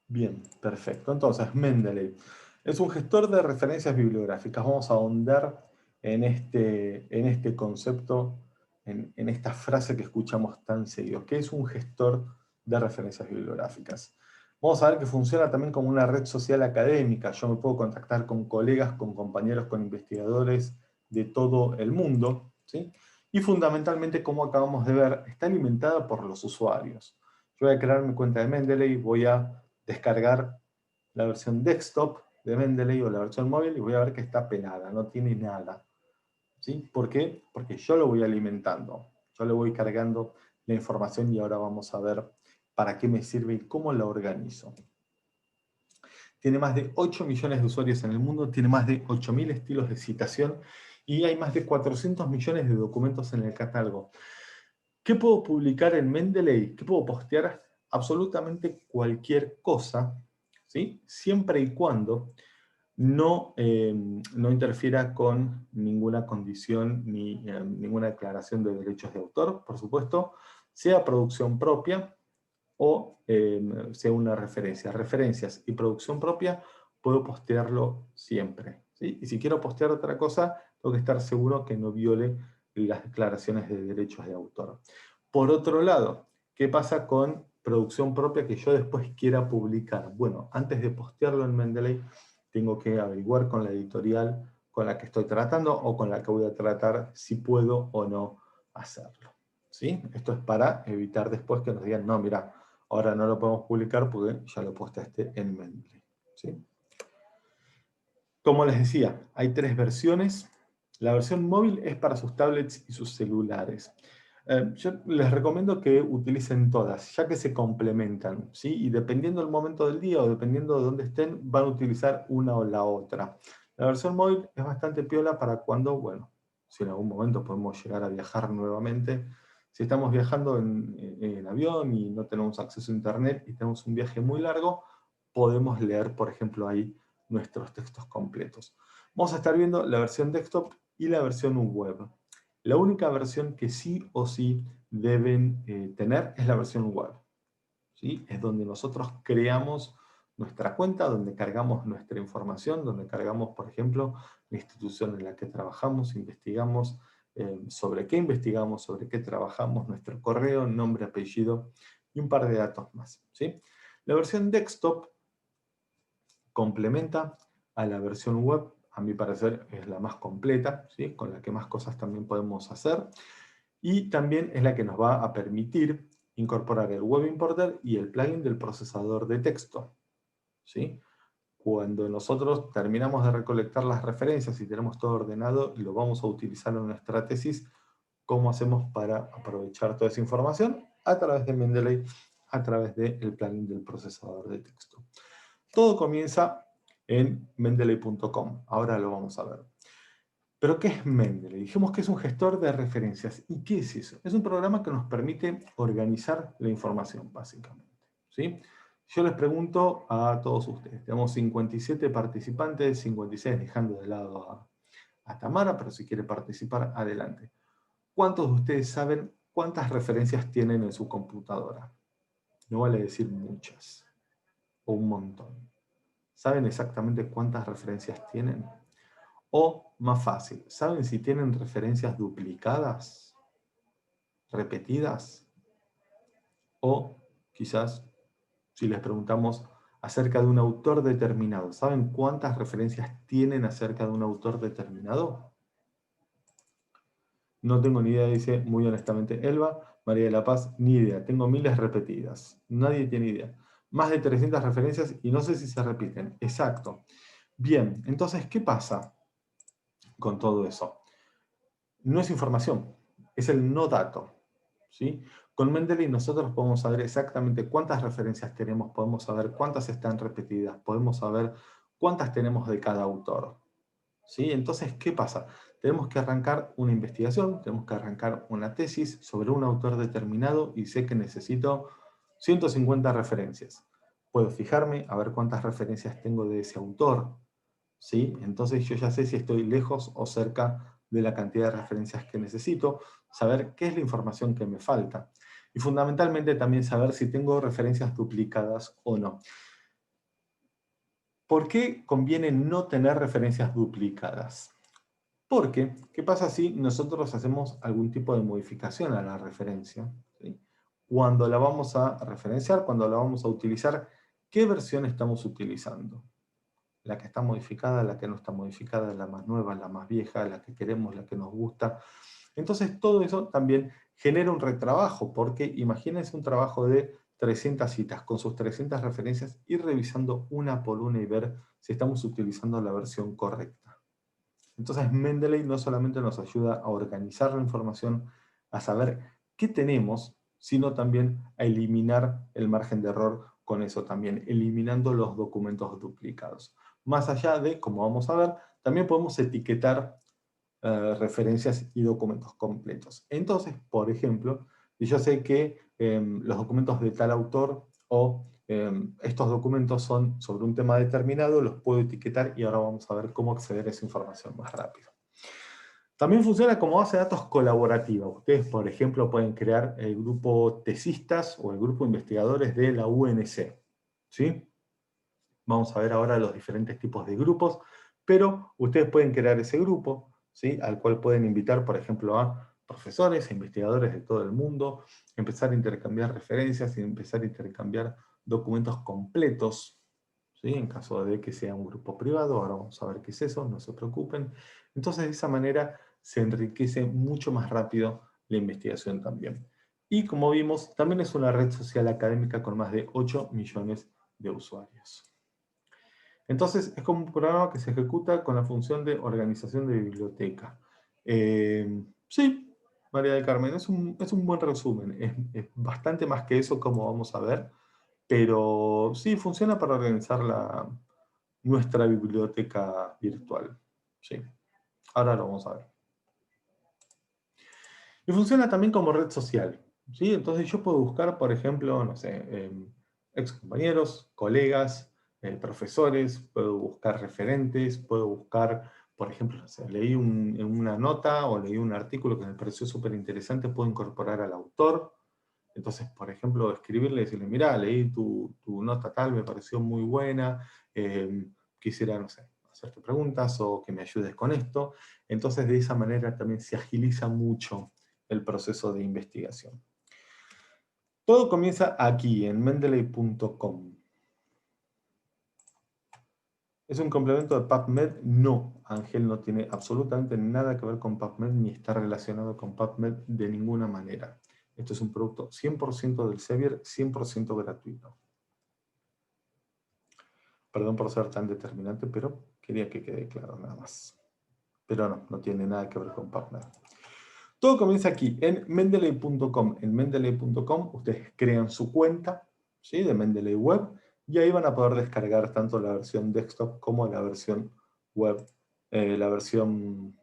Bien, perfecto. Entonces, Mendeley es un gestor de referencias bibliográficas. Vamos a ahondar en este concepto, en esta frase que escuchamos tan seguido. ¿Qué es un gestor de referencias bibliográficas? Vamos a ver que funciona también como una red social académica. Yo me puedo contactar con colegas, con compañeros, con investigadores de todo el mundo, ¿sí? Y fundamentalmente, como acabamos de ver, está alimentada por los usuarios. Yo voy a crear mi cuenta de Mendeley, voy a descargar la versión desktop de Mendeley o la versión móvil y voy a ver que está pelada, no tiene nada. ¿Sí? ¿Por qué? Porque yo lo voy alimentando, yo le voy cargando la información y ahora vamos a ver para qué me sirve y cómo la organizo. Tiene más de 8 millones de usuarios en el mundo, tiene más de 8.000 estilos de citación y hay más de 400 millones de documentos en el catálogo. ¿Qué puedo publicar en Mendeley? ¿Qué puedo postear? Absolutamente cualquier cosa, ¿sí? Siempre y cuando no interfiera con ninguna condición ni ninguna declaración de derechos de autor, por supuesto, sea producción propia o sea una referencia. Referencias y producción propia puedo postearlo siempre, ¿sí? Y si quiero postear otra cosa, tengo que estar seguro que no viole las declaraciones de derechos de autor. Por otro lado, ¿qué pasa con producción propia que yo después quiera publicar? Bueno, antes de postearlo en Mendeley, tengo que averiguar con la editorial con la que estoy tratando o con la que voy a tratar si puedo o no hacerlo. ¿Sí? Esto es para evitar después que nos digan, no, mira, ahora no lo podemos publicar porque ya lo posteaste en Mendeley. ¿Sí? Como les decía, hay 3 versiones. La versión móvil es para sus tablets y sus celulares. Yo les recomiendo que utilicen todas, ya que se complementan, ¿sí? Y dependiendo del momento del día o dependiendo de dónde estén, van a utilizar una o la otra. La versión móvil es bastante piola para cuando, bueno, si en algún momento podemos llegar a viajar nuevamente. Si estamos viajando en avión y no tenemos acceso a internet y tenemos un viaje muy largo, podemos leer, por ejemplo, ahí nuestros textos completos. Vamos a estar viendo la versión desktop y la versión web. La única versión que sí o sí deben tener es la versión web. ¿Sí? Es donde nosotros creamos nuestra cuenta, donde cargamos nuestra información, donde cargamos, por ejemplo, la institución en la que trabajamos, investigamos, sobre qué investigamos, sobre qué trabajamos, nuestro correo, nombre, apellido y un par de datos más. ¿Sí? La versión desktop complementa a la versión web, a mi parecer es la más completa, ¿sí? Con la que más cosas también podemos hacer, y también es la que nos va a permitir incorporar el Web Importer y el plugin del procesador de texto. ¿Sí? Cuando nosotros terminamos de recolectar las referencias y tenemos todo ordenado y lo vamos a utilizar en nuestra tesis, ¿cómo hacemos para aprovechar toda esa información? A través de Mendeley, a través del plugin del procesador de texto. Todo comienza en mendeley.com. Ahora lo vamos a ver. ¿Pero qué es Mendeley? Dijimos que es un gestor de referencias. ¿Y qué es eso? Es un programa que nos permite organizar la información, básicamente. ¿Sí? Yo les pregunto a todos ustedes. Tenemos 57 participantes, 56 dejando de lado a Tamara, pero si quiere participar, adelante. ¿Cuántos de ustedes saben cuántas referencias tienen en su computadora? No vale decir muchas o un montón. ¿Saben exactamente cuántas referencias tienen? O, más fácil, ¿saben si tienen referencias duplicadas, repetidas? O quizás, si les preguntamos acerca de un autor determinado, ¿saben cuántas referencias tienen acerca de un autor determinado? No tengo ni idea, dice muy honestamente Elba. María de la Paz, ni idea. Tengo miles repetidas. Nadie tiene idea. Más de 300 referencias y no sé si se repiten. Exacto. Bien, entonces, ¿qué pasa con todo eso? No es información, es el no dato. ¿Sí? Con Mendeley nosotros podemos saber exactamente cuántas referencias tenemos, podemos saber cuántas están repetidas, podemos saber cuántas tenemos de cada autor. ¿Sí? Entonces, ¿qué pasa? Tenemos que arrancar una investigación, tenemos que arrancar una tesis sobre un autor determinado y sé que necesito 150 referencias. Puedo fijarme a ver cuántas referencias tengo de ese autor. ¿Sí? Entonces yo ya sé si estoy lejos o cerca de la cantidad de referencias que necesito, saber qué es la información que me falta. Y fundamentalmente también saber si tengo referencias duplicadas o no. ¿Por qué conviene no tener referencias duplicadas? Porque, ¿qué pasa si nosotros hacemos algún tipo de modificación a la referencia? ¿Sí? Cuando la vamos a referenciar, cuando la vamos a utilizar, ¿qué versión estamos utilizando? La que está modificada, la que no está modificada, la más nueva, la más vieja, la que queremos, la que nos gusta. Entonces todo eso también genera un retrabajo, porque imagínense un trabajo de 300 citas, con sus 300 referencias, ir revisando una por una y ver si estamos utilizando la versión correcta. Entonces Mendeley no solamente nos ayuda a organizar la información, a saber qué tenemos, sino también a eliminar el margen de error con eso también, eliminando los documentos duplicados. Más allá de, como vamos a ver, también podemos etiquetar referencias y documentos completos. Entonces, por ejemplo, yo sé que los documentos de tal autor o estos documentos son sobre un tema determinado, los puedo etiquetar y ahora vamos a ver cómo acceder a esa información más rápido. También funciona como base de datos colaborativa. Ustedes, por ejemplo, pueden crear el grupo tesistas o el grupo investigadores de la UNC. ¿Sí? Vamos a ver ahora los diferentes tipos de grupos, pero ustedes pueden crear ese grupo, ¿sí? Al cual pueden invitar, por ejemplo, a profesores e investigadores de todo el mundo, empezar a intercambiar referencias y empezar a intercambiar documentos completos, ¿sí? En caso de que sea un grupo privado, ahora vamos a ver qué es eso, no se preocupen. Entonces, de esa manera se enriquece mucho más rápido la investigación también. Y como vimos, también es una red social académica con más de 8 millones de usuarios. Entonces, es como un programa que se ejecuta con la función de organización de biblioteca. Sí, María del Carmen, es un buen resumen. Es bastante más que eso, como vamos a ver, pero sí, funciona para organizar nuestra biblioteca virtual. Sí, ahora lo vamos a ver. Y funciona también como red social. ¿Sí? Entonces yo puedo buscar, por ejemplo, no sé, ex compañeros, colegas, profesores, puedo buscar referentes, puedo buscar, por ejemplo, no sé, leí una nota o leí un artículo que me pareció súper interesante, puedo incorporar al autor. Entonces, por ejemplo, escribirle y decirle, mira, leí tu nota tal, me pareció muy buena, quisiera, no sé, hacerte preguntas o que me ayudes con esto. Entonces, de esa manera también se agiliza mucho el proceso de investigación. Todo comienza aquí, en mendeley.com. ¿Es un complemento de PubMed? No, Ángel, no tiene absolutamente nada que ver con PubMed ni está relacionado con PubMed de ninguna manera. Esto es un producto 100% del Sevier, 100% gratuito. Perdón por ser tan determinante, pero quería que quede claro nada más. Pero no, no tiene nada que ver con PubMed. Todo comienza aquí, en mendeley.com. En mendeley.com ustedes crean su cuenta, ¿sí? De Mendeley Web y ahí van a poder descargar tanto la versión desktop como la versión web, la versión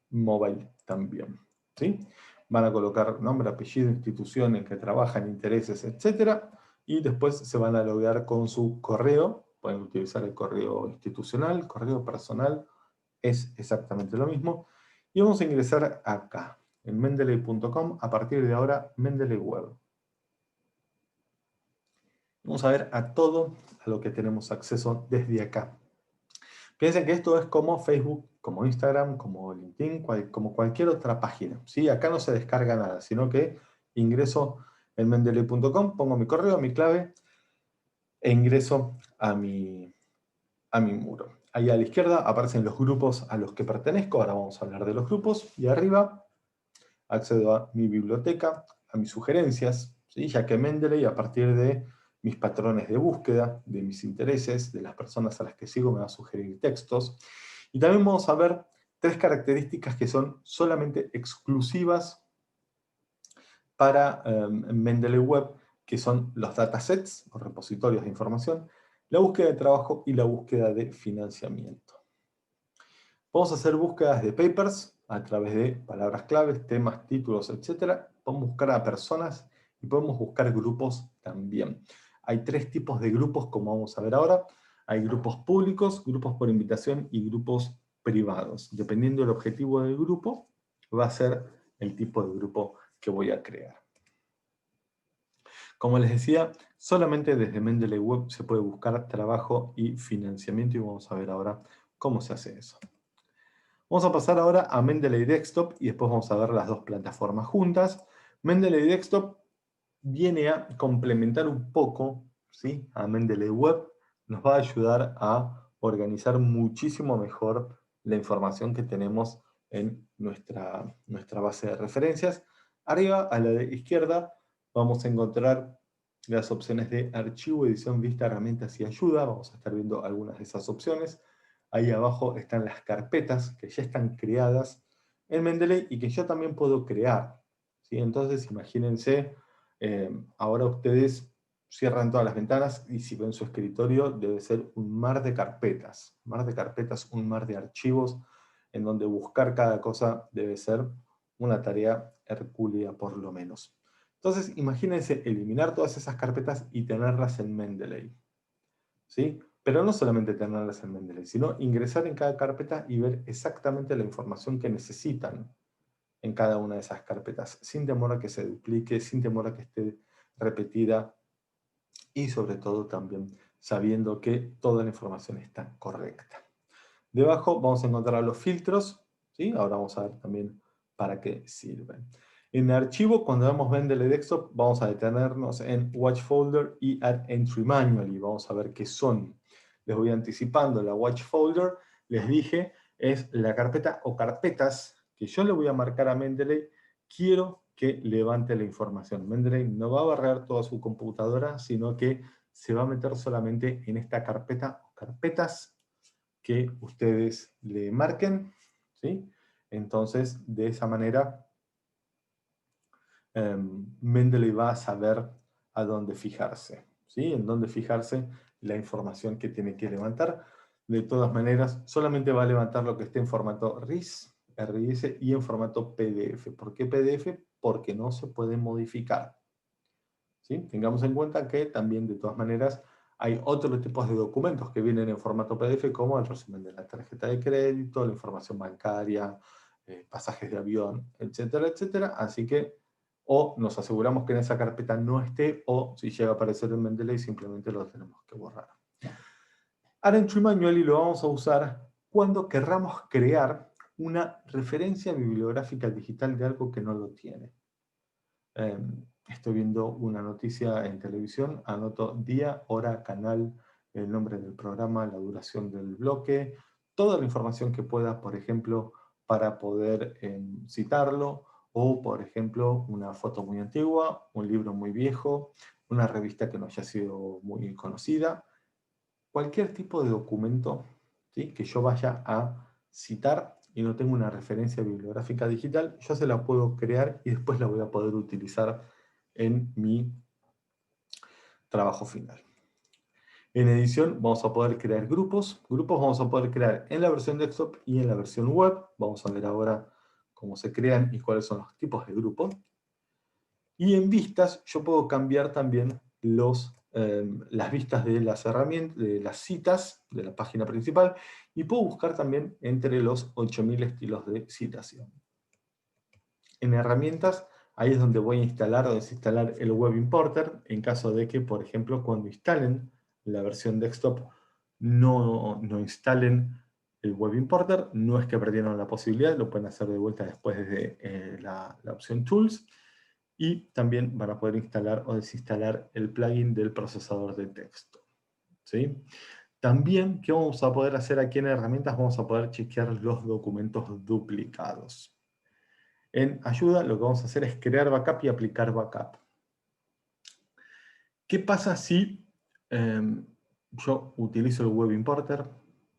mobile también. ¿Sí? Van a colocar nombre, apellido, institución en que trabajan, intereses, etc. Y después se van a loguear con su correo. Pueden utilizar el correo institucional, correo personal, es exactamente lo mismo. Y vamos a ingresar acá, en mendeley.com, a partir de ahora, Mendeley Web. Vamos a ver a todo a lo que tenemos acceso desde acá. Piensen que esto es como Facebook, como Instagram, como LinkedIn, como cualquier otra página, ¿sí? Acá no se descarga nada, sino que ingreso en mendeley.com, pongo mi correo, mi clave, e ingreso a mi muro. Ahí a la izquierda aparecen los grupos a los que pertenezco, ahora vamos a hablar de los grupos, y arriba accedo a mi biblioteca, a mis sugerencias, ¿sí? Ya que Mendeley, a partir de mis patrones de búsqueda, de mis intereses, de las personas a las que sigo, me va a sugerir textos. Y también vamos a ver 3 características que son solamente exclusivas para Mendeley Web, que son los datasets, o repositorios de información, la búsqueda de trabajo y la búsqueda de financiamiento. Vamos a hacer búsquedas de papers a través de palabras claves, temas, títulos, etc. Podemos buscar a personas y podemos buscar grupos también. Hay 3 tipos de grupos, como vamos a ver ahora. Hay grupos públicos, grupos por invitación y grupos privados. Dependiendo del objetivo del grupo, va a ser el tipo de grupo que voy a crear. Como les decía, solamente desde Mendeley Web se puede buscar trabajo y financiamiento y vamos a ver ahora cómo se hace eso. Vamos a pasar ahora a Mendeley Desktop y después vamos a ver las dos plataformas juntas. Mendeley Desktop viene a complementar un poco, ¿sí?, a Mendeley Web. Nos va a ayudar a organizar muchísimo mejor la información que tenemos en nuestra base de referencias. Arriba, a la izquierda, vamos a encontrar las opciones de archivo, edición, vista, herramientas y ayuda. Vamos a estar viendo algunas de esas opciones. Ahí abajo están las carpetas que ya están creadas en Mendeley y que yo también puedo crear, ¿sí? Entonces, imagínense, ahora ustedes cierran todas las ventanas y si ven su escritorio debe ser un mar de carpetas, un mar de archivos, en donde buscar cada cosa debe ser una tarea hercúlea por lo menos. Entonces, imagínense eliminar todas esas carpetas y tenerlas en Mendeley, ¿sí? Pero no solamente tenerlas en Mendeley, sino ingresar en cada carpeta y ver exactamente la información que necesitan en cada una de esas carpetas, sin temor a que se duplique, sin temor a que esté repetida y sobre todo también sabiendo que toda la información está correcta. Debajo vamos a encontrar los filtros, ¿sí? Ahora vamos a ver también para qué sirven. En archivo, cuando damos Mendeley Desktop, vamos a detenernos en Watch Folder y Add Entry Manually. Vamos a ver qué son. Les voy anticipando, la Watch Folder, les dije, es la carpeta o carpetas que yo le voy a marcar a Mendeley. Quiero que levante la información. Mendeley no va a barrer toda su computadora, sino que se va a meter solamente en esta carpeta o carpetas que ustedes le marquen, ¿sí? Entonces, de esa manera, Mendeley va a saber a dónde fijarse, ¿sí? En dónde fijarse la información que tiene que levantar. De todas maneras, solamente va a levantar lo que esté en formato RIS y en formato PDF. ¿Por qué PDF? Porque no se puede modificar, ¿sí? Tengamos en cuenta que también, de todas maneras, hay otros tipos de documentos que vienen en formato PDF, como el resumen de la tarjeta de crédito, la información bancaria, pasajes de avión, etcétera, etcétera. Así que, o nos aseguramos que en esa carpeta no esté, o si llega a aparecer en Mendeley, simplemente lo tenemos que borrar. Add Entry Manually lo vamos a usar cuando querramos crear una referencia bibliográfica digital de algo que no lo tiene. Estoy viendo una noticia en televisión, anoto día, hora, canal, el nombre del programa, la duración del bloque, toda la información que pueda, por ejemplo, para poder citarlo, o por ejemplo, una foto muy antigua, un libro muy viejo, una revista que no haya sido muy conocida, cualquier tipo de documento, ¿sí?, que yo vaya a citar y no tengo una referencia bibliográfica digital, yo se la puedo crear y después la voy a poder utilizar en mi trabajo final. En edición vamos a poder crear grupos. Grupos vamos a poder crear en la versión desktop y en la versión web. Vamos a ver ahora cómo se crean y cuáles son los tipos de grupos. Y en vistas yo puedo cambiar también las vistas de las herramientas, de las citas de la página principal, y puedo buscar también entre los 8000 estilos de citación. En herramientas Ahí es donde voy a instalar o desinstalar el Web Importer, en caso de que, por ejemplo, cuando instalen la versión desktop no instalen el Web Importer. No es que perdieron la posibilidad, lo pueden hacer de vuelta después desde la opción Tools. Y también van a poder instalar o desinstalar el plugin del procesador de texto. ¿Sí? También, ¿qué vamos a poder hacer aquí en herramientas? Vamos a poder chequear los documentos duplicados. En ayuda, lo que vamos a hacer es crear backup y aplicar backup. ¿Qué pasa si yo utilizo el Web Importer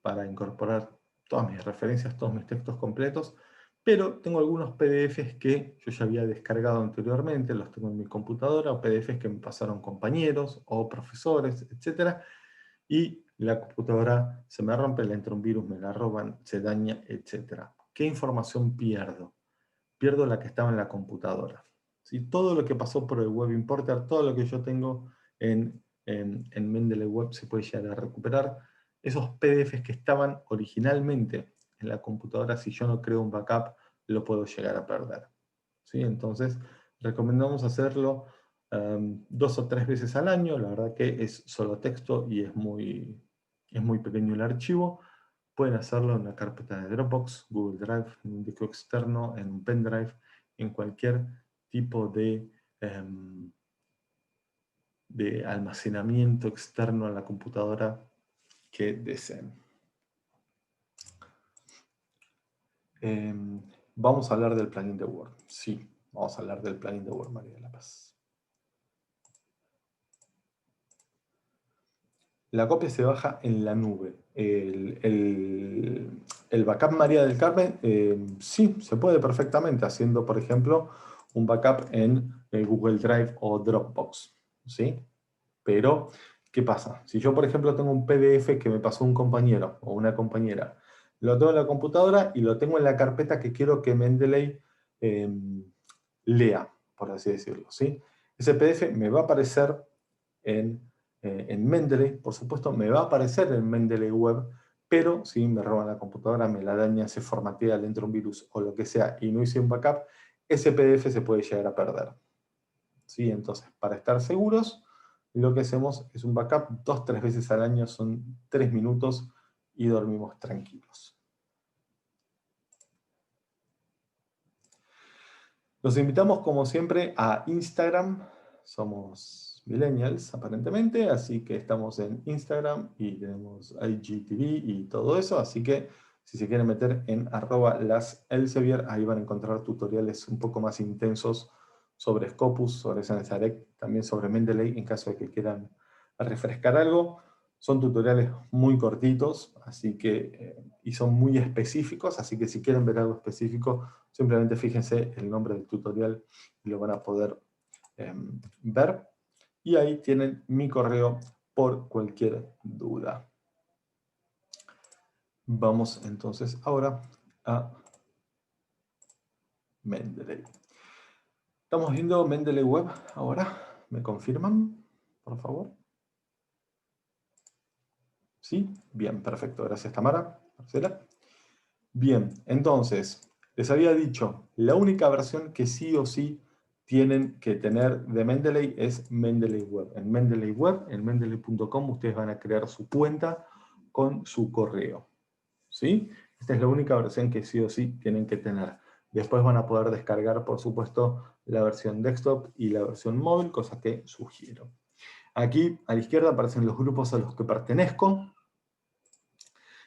para incorporar todas mis referencias, todos mis textos completos, pero tengo algunos PDFs que yo ya había descargado anteriormente, los tengo en mi computadora, o PDFs que me pasaron compañeros o profesores, etc. Y la computadora se me rompe, le entra un virus, me la roban, se daña, etc. ¿Qué información pierdo? Pierdo la que estaba en la computadora. ¿Sí? Todo lo que pasó por el Web Importer, todo lo que yo tengo en Mendeley Web se puede llegar a recuperar. Esos PDFs que estaban originalmente en la computadora, si yo no creo un backup, lo puedo llegar a perder. ¿Sí? Entonces, recomendamos hacerlo 2 o 3 veces al año. La verdad que es solo texto y es muy pequeño el archivo. Pueden hacerlo en una carpeta de Dropbox, Google Drive, en un disco externo, en un pendrive, en cualquier tipo de almacenamiento externo a la computadora que deseen. Vamos a hablar del plugin de Word. Sí, vamos a hablar del plugin de Word, María de la Paz. La copia se baja en la nube. El backup María del Carmen, sí, se puede perfectamente, haciendo, por ejemplo, un backup en Google Drive o Dropbox. ¿Sí? Pero, ¿qué pasa? Si yo, por ejemplo, tengo un PDF que me pasó un compañero o una compañera, lo tengo en la computadora y lo tengo en la carpeta que quiero que Mendeley lea, por así decirlo. ¿Sí? Ese PDF me va a aparecer en Mendeley, por supuesto, me va a aparecer en Mendeley Web, pero si me roban la computadora, me la daña, se formatea, le entra un virus o lo que sea y no hice un backup, ese PDF se puede llegar a perder. ¿Sí? Entonces, para estar seguros, lo que hacemos es un backup 2 o 3 veces al año, son 3 minutos y dormimos tranquilos. Los invitamos, como siempre, a Instagram. Somos millennials, aparentemente, así que estamos en Instagram y tenemos IGTV y todo eso, así que si se quieren meter en @laselsevier, ahí van a encontrar tutoriales un poco más intensos sobre Scopus, sobre Sans Serif, también sobre Mendeley, en caso de que quieran refrescar algo. Son tutoriales muy cortitos, así que, y son muy específicos, así que si quieren ver algo específico, simplemente fíjense el nombre del tutorial y lo van a poder ver. Y ahí tienen mi correo por cualquier duda. Vamos entonces ahora a Mendeley. Estamos viendo Mendeley Web ahora. ¿Me confirman, por favor? ¿Sí? Bien, perfecto. Gracias, Tamara. Marcela. Bien, entonces, les había dicho, la única versión que sí o sí tienen que tener de Mendeley es Mendeley Web. En Mendeley Web, en mendeley.com, ustedes van a crear su cuenta con su correo. ¿Sí? Esta es la única versión que sí o sí tienen que tener. Después van a poder descargar, por supuesto, la versión desktop y la versión móvil, cosa que sugiero. Aquí a la izquierda aparecen los grupos a los que pertenezco.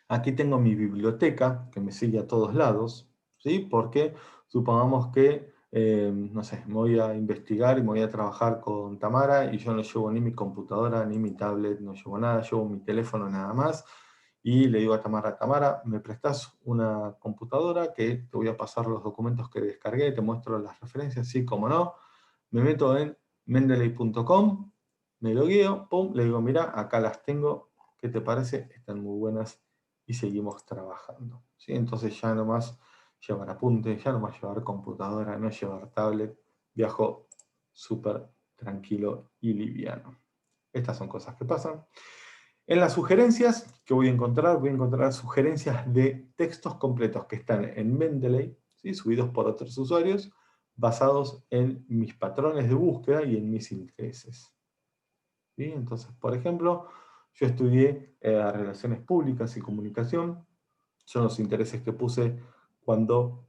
Aquí tengo mi biblioteca, que me sigue a todos lados, ¿sí? Porque supongamos que, no sé, me voy a investigar y me voy a trabajar con Tamara y yo no llevo ni mi computadora, ni mi tablet, no llevo nada, llevo mi teléfono nada más. Y le digo a Tamara, Tamara, ¿me prestás una computadora que te voy a pasar los documentos que descargué, te muestro las referencias? Sí, como no. Me meto en mendeley.com, me logueo, pum, le digo, mira, acá las tengo, ¿qué te parece? Están muy buenas y seguimos trabajando. ¿Sí? Entonces ya no más llevar apuntes, ya no más llevar computadora, no llevar tablet, viajo súper tranquilo y liviano. Estas son cosas que pasan. En las sugerencias que voy a encontrar sugerencias de textos completos que están en Mendeley, ¿sí? Subidos por otros usuarios. basados en mis patrones de búsqueda y en mis intereses. ¿Sí? Entonces, por ejemplo, yo estudié relaciones públicas y comunicación, son los intereses que puse cuando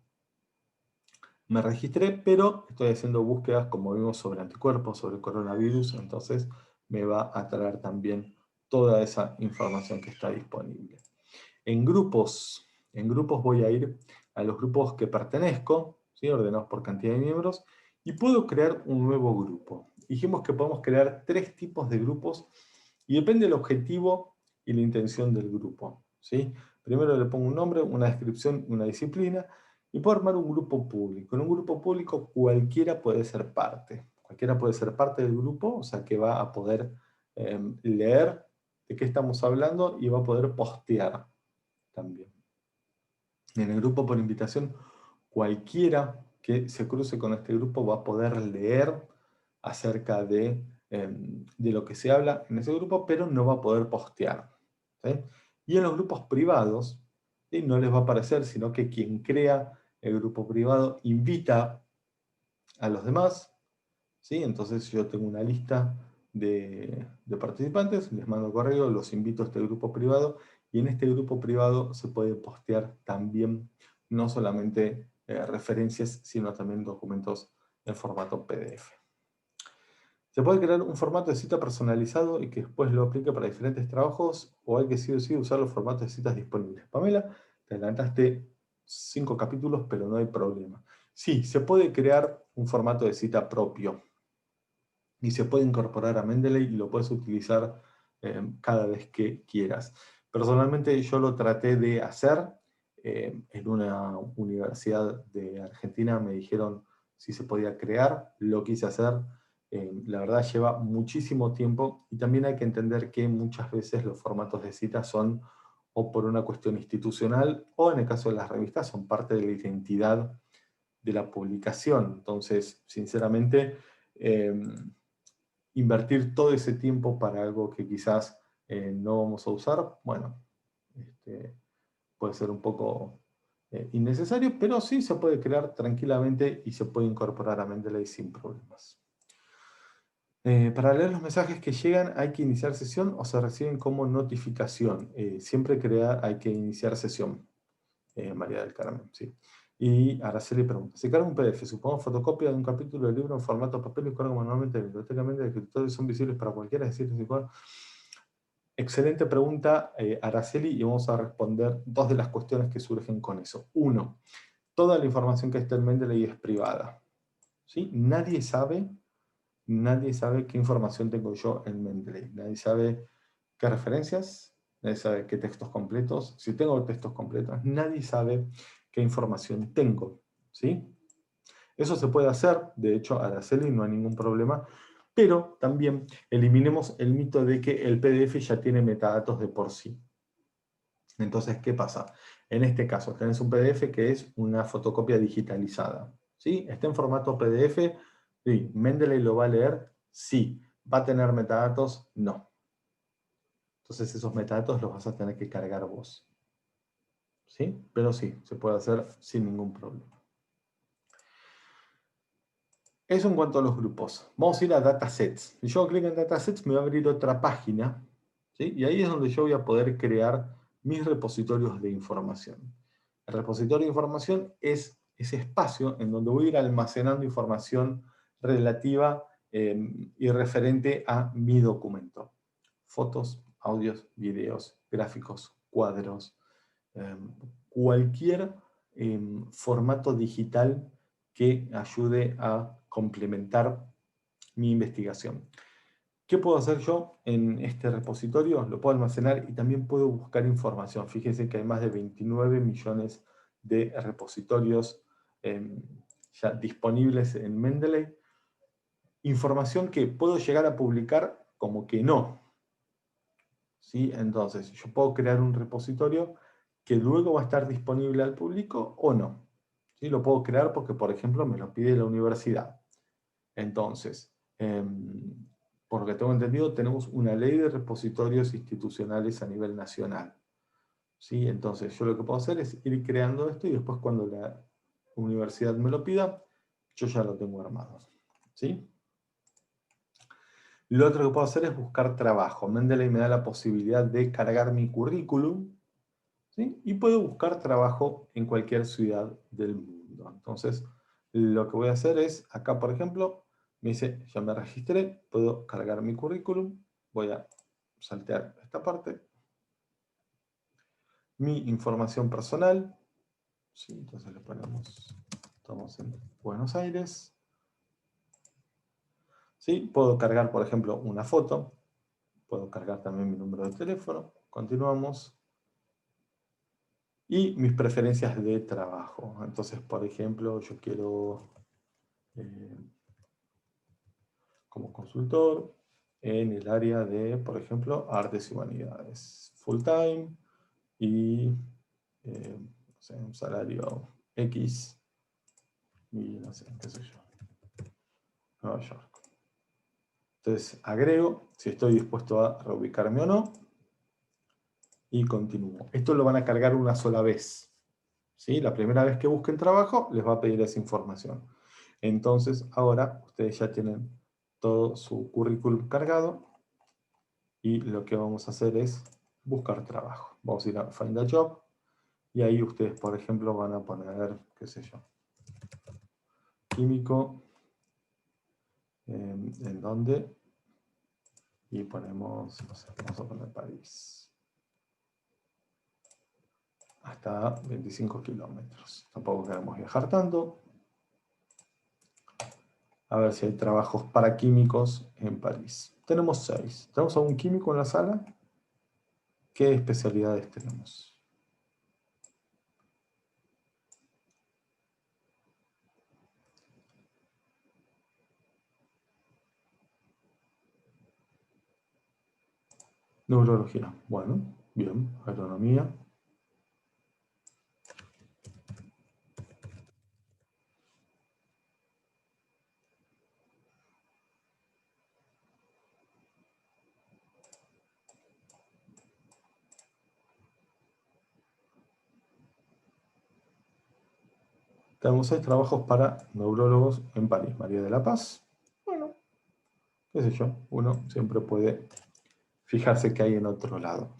me registré, pero estoy haciendo búsquedas, como vimos, sobre anticuerpos, sobre coronavirus, entonces me va a traer también toda esa información que está disponible. En grupos voy a ir a los grupos que pertenezco, ¿sí? Ordenados por cantidad de miembros, y puedo crear un nuevo grupo. Dijimos que podemos crear 3 tipos de grupos, y depende del objetivo y la intención del grupo, ¿sí? Primero le pongo un nombre, una descripción, una disciplina, y puedo armar un grupo público. En un grupo público cualquiera puede ser parte. Cualquiera puede ser parte del grupo, o sea que va a poder leer de qué estamos hablando y va a poder postear también. En el grupo por invitación, cualquiera que se cruce con este grupo va a poder leer acerca de lo que se habla en ese grupo, pero no va a poder postear. ¿Sí? Y en los grupos privados, ¿sí? No les va a aparecer, sino que quien crea el grupo privado invita a los demás. ¿Sí? Entonces yo tengo una lista de participantes, les mando correo, los invito a este grupo privado, y en este grupo privado se puede postear también no solamente referencias, sino también documentos en formato PDF. Se puede crear un formato de cita personalizado y que después lo aplique para diferentes trabajos, o hay que sí o sí usar los formatos de citas disponibles. Pamela, te adelantaste 5 capítulos, pero no hay problema. Sí, se puede crear un formato de cita propio y se puede incorporar a Mendeley y lo puedes utilizar cada vez que quieras. Personalmente yo lo traté de hacer en una universidad de Argentina, me dijeron si se podía crear, lo quise hacer. La verdad lleva muchísimo tiempo, y también hay que entender que muchas veces los formatos de cita son o por una cuestión institucional, o en el caso de las revistas son parte de la identidad de la publicación. Entonces, sinceramente, invertir todo ese tiempo para algo que quizás no vamos a usar, bueno, puede ser un poco innecesario, pero sí se puede crear tranquilamente y se puede incorporar a Mendeley sin problemas. Para leer los mensajes que llegan, ¿hay que iniciar sesión o se reciben como notificación? Siempre hay que iniciar sesión, María del Carmen, sí. Y Araceli pregunta, ¿se carga un PDF? Supongo fotocopia de un capítulo del libro en formato papel y cargo manualmente en biblioteca de escritores, son visibles para cualquiera, es decir, excelente pregunta, Araceli, y vamos a responder 2 de las cuestiones que surgen con eso. 1, toda la información que está en Mendeley es privada, ¿sí? Nadie sabe qué información tengo yo en Mendeley, nadie sabe qué referencias, nadie sabe qué textos completos, si tengo textos completos, nadie sabe qué información tengo, ¿sí? Eso se puede hacer, de hecho, Araceli, no hay ningún problema, pero también eliminemos el mito de que el PDF ya tiene metadatos de por sí. Entonces, ¿qué pasa? En este caso, tenés un PDF que es una fotocopia digitalizada, ¿sí? Está en formato PDF, ¿sí? ¿Mendeley lo va a leer? Sí. ¿Va a tener metadatos? No. Entonces esos metadatos los vas a tener que cargar vos, ¿sí? Pero sí, se puede hacer sin ningún problema. Eso en cuanto a los grupos. Vamos a ir a datasets. Si yo clic en datasets me va a abrir otra página, ¿sí? Y ahí es donde yo voy a poder crear mis repositorios de información. El repositorio de información es ese espacio en donde voy a ir almacenando información relativa y referente a mi documento. Fotos, audios, videos, gráficos, cuadros, cualquier formato digital que ayude a complementar mi investigación. ¿Qué puedo hacer yo en este repositorio? Lo puedo almacenar y también puedo buscar información. Fíjense que hay más de 29 millones de repositorios ya disponibles en Mendeley. Información que puedo llegar a publicar como que no. ¿Sí? Entonces, yo puedo crear un repositorio que luego va a estar disponible al público o no. ¿Sí? Lo puedo crear porque, por ejemplo, me lo pide la universidad. Entonces, por lo que tengo entendido, tenemos una ley de repositorios institucionales a nivel nacional. ¿Sí? Entonces, yo lo que puedo hacer es ir creando esto y después cuando la universidad me lo pida, yo ya lo tengo armado. ¿Sí? Lo otro que puedo hacer es buscar trabajo. Mendeley me da la posibilidad de cargar mi currículum, ¿sí? Y puedo buscar trabajo en cualquier ciudad del mundo. Entonces, lo que voy a hacer es, acá por ejemplo, me dice, ya me registré, puedo cargar mi currículum, voy a saltear esta parte, mi información personal, ¿sí? Entonces le ponemos, estamos en Buenos Aires, ¿sí? Puedo cargar por ejemplo una foto, puedo cargar también mi número de teléfono, continuamos, y mis preferencias de trabajo. Entonces, por ejemplo, yo quiero como consultor en el área de, por ejemplo, artes y humanidades, full time y no sé, un salario X y no sé, qué sé yo, Nueva York. Entonces agrego si estoy dispuesto a reubicarme o no y continúo. Esto lo van a cargar una sola vez, ¿sí? La primera vez que busquen trabajo les va a pedir esa información. Entonces ahora ustedes ya tienen todo su currículum cargado y lo que vamos a hacer es buscar trabajo. Vamos a ir a Find a Job y ahí ustedes, por ejemplo, van a poner, qué sé yo, químico, ¿en dónde? Y ponemos, no sé, vamos a poner París. Hasta 25 kilómetros. Tampoco queremos viajar tanto. A ver si hay trabajos para químicos en París. Tenemos 6. ¿Tenemos algún químico en la sala? ¿Qué especialidades tenemos? Neurología. Bueno, bien. Agronomía. Tenemos 6 trabajos para neurólogos en París. María de la Paz. Bueno, qué sé yo. Uno siempre puede fijarse que hay en otro lado.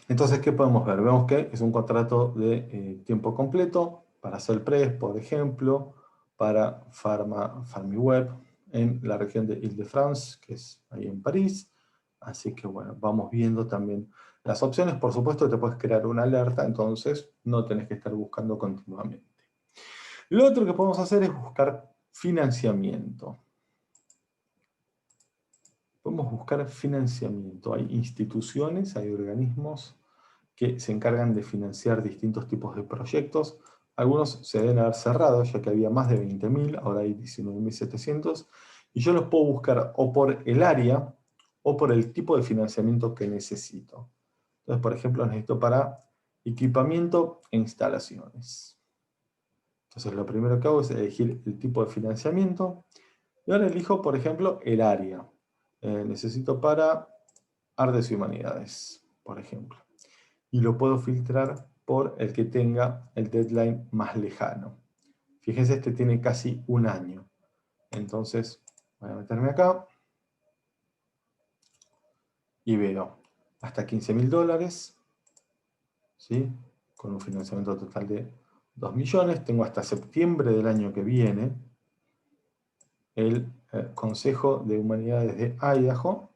Entonces, ¿qué podemos ver? Vemos que es un contrato de tiempo completo para Celpress, por ejemplo, para FarmiWeb en la región de Île-de-France, que es ahí en París. Así que bueno, vamos viendo también las opciones. Por supuesto, te puedes crear una alerta, entonces no tenés que estar buscando continuamente. Lo otro que podemos hacer es buscar financiamiento. Podemos buscar financiamiento. Hay instituciones, hay organismos que se encargan de financiar distintos tipos de proyectos. Algunos se deben haber cerrado, ya que había más de 20.000, ahora hay 19.700, y yo los puedo buscar o por el área o por el tipo de financiamiento que necesito. Entonces, por ejemplo, necesito para equipamiento e instalaciones. Entonces, lo primero que hago es elegir el tipo de financiamiento, y ahora elijo, por ejemplo, el área. Necesito para artes y humanidades, por ejemplo. Y lo puedo filtrar por el que tenga el deadline más lejano. Fíjense, este tiene casi un año. Entonces, voy a meterme acá y veo hasta $15.000, ¿sí? Con un financiamiento total de 2 millones. Tengo hasta septiembre del año que viene el Consejo de Humanidades de Idaho.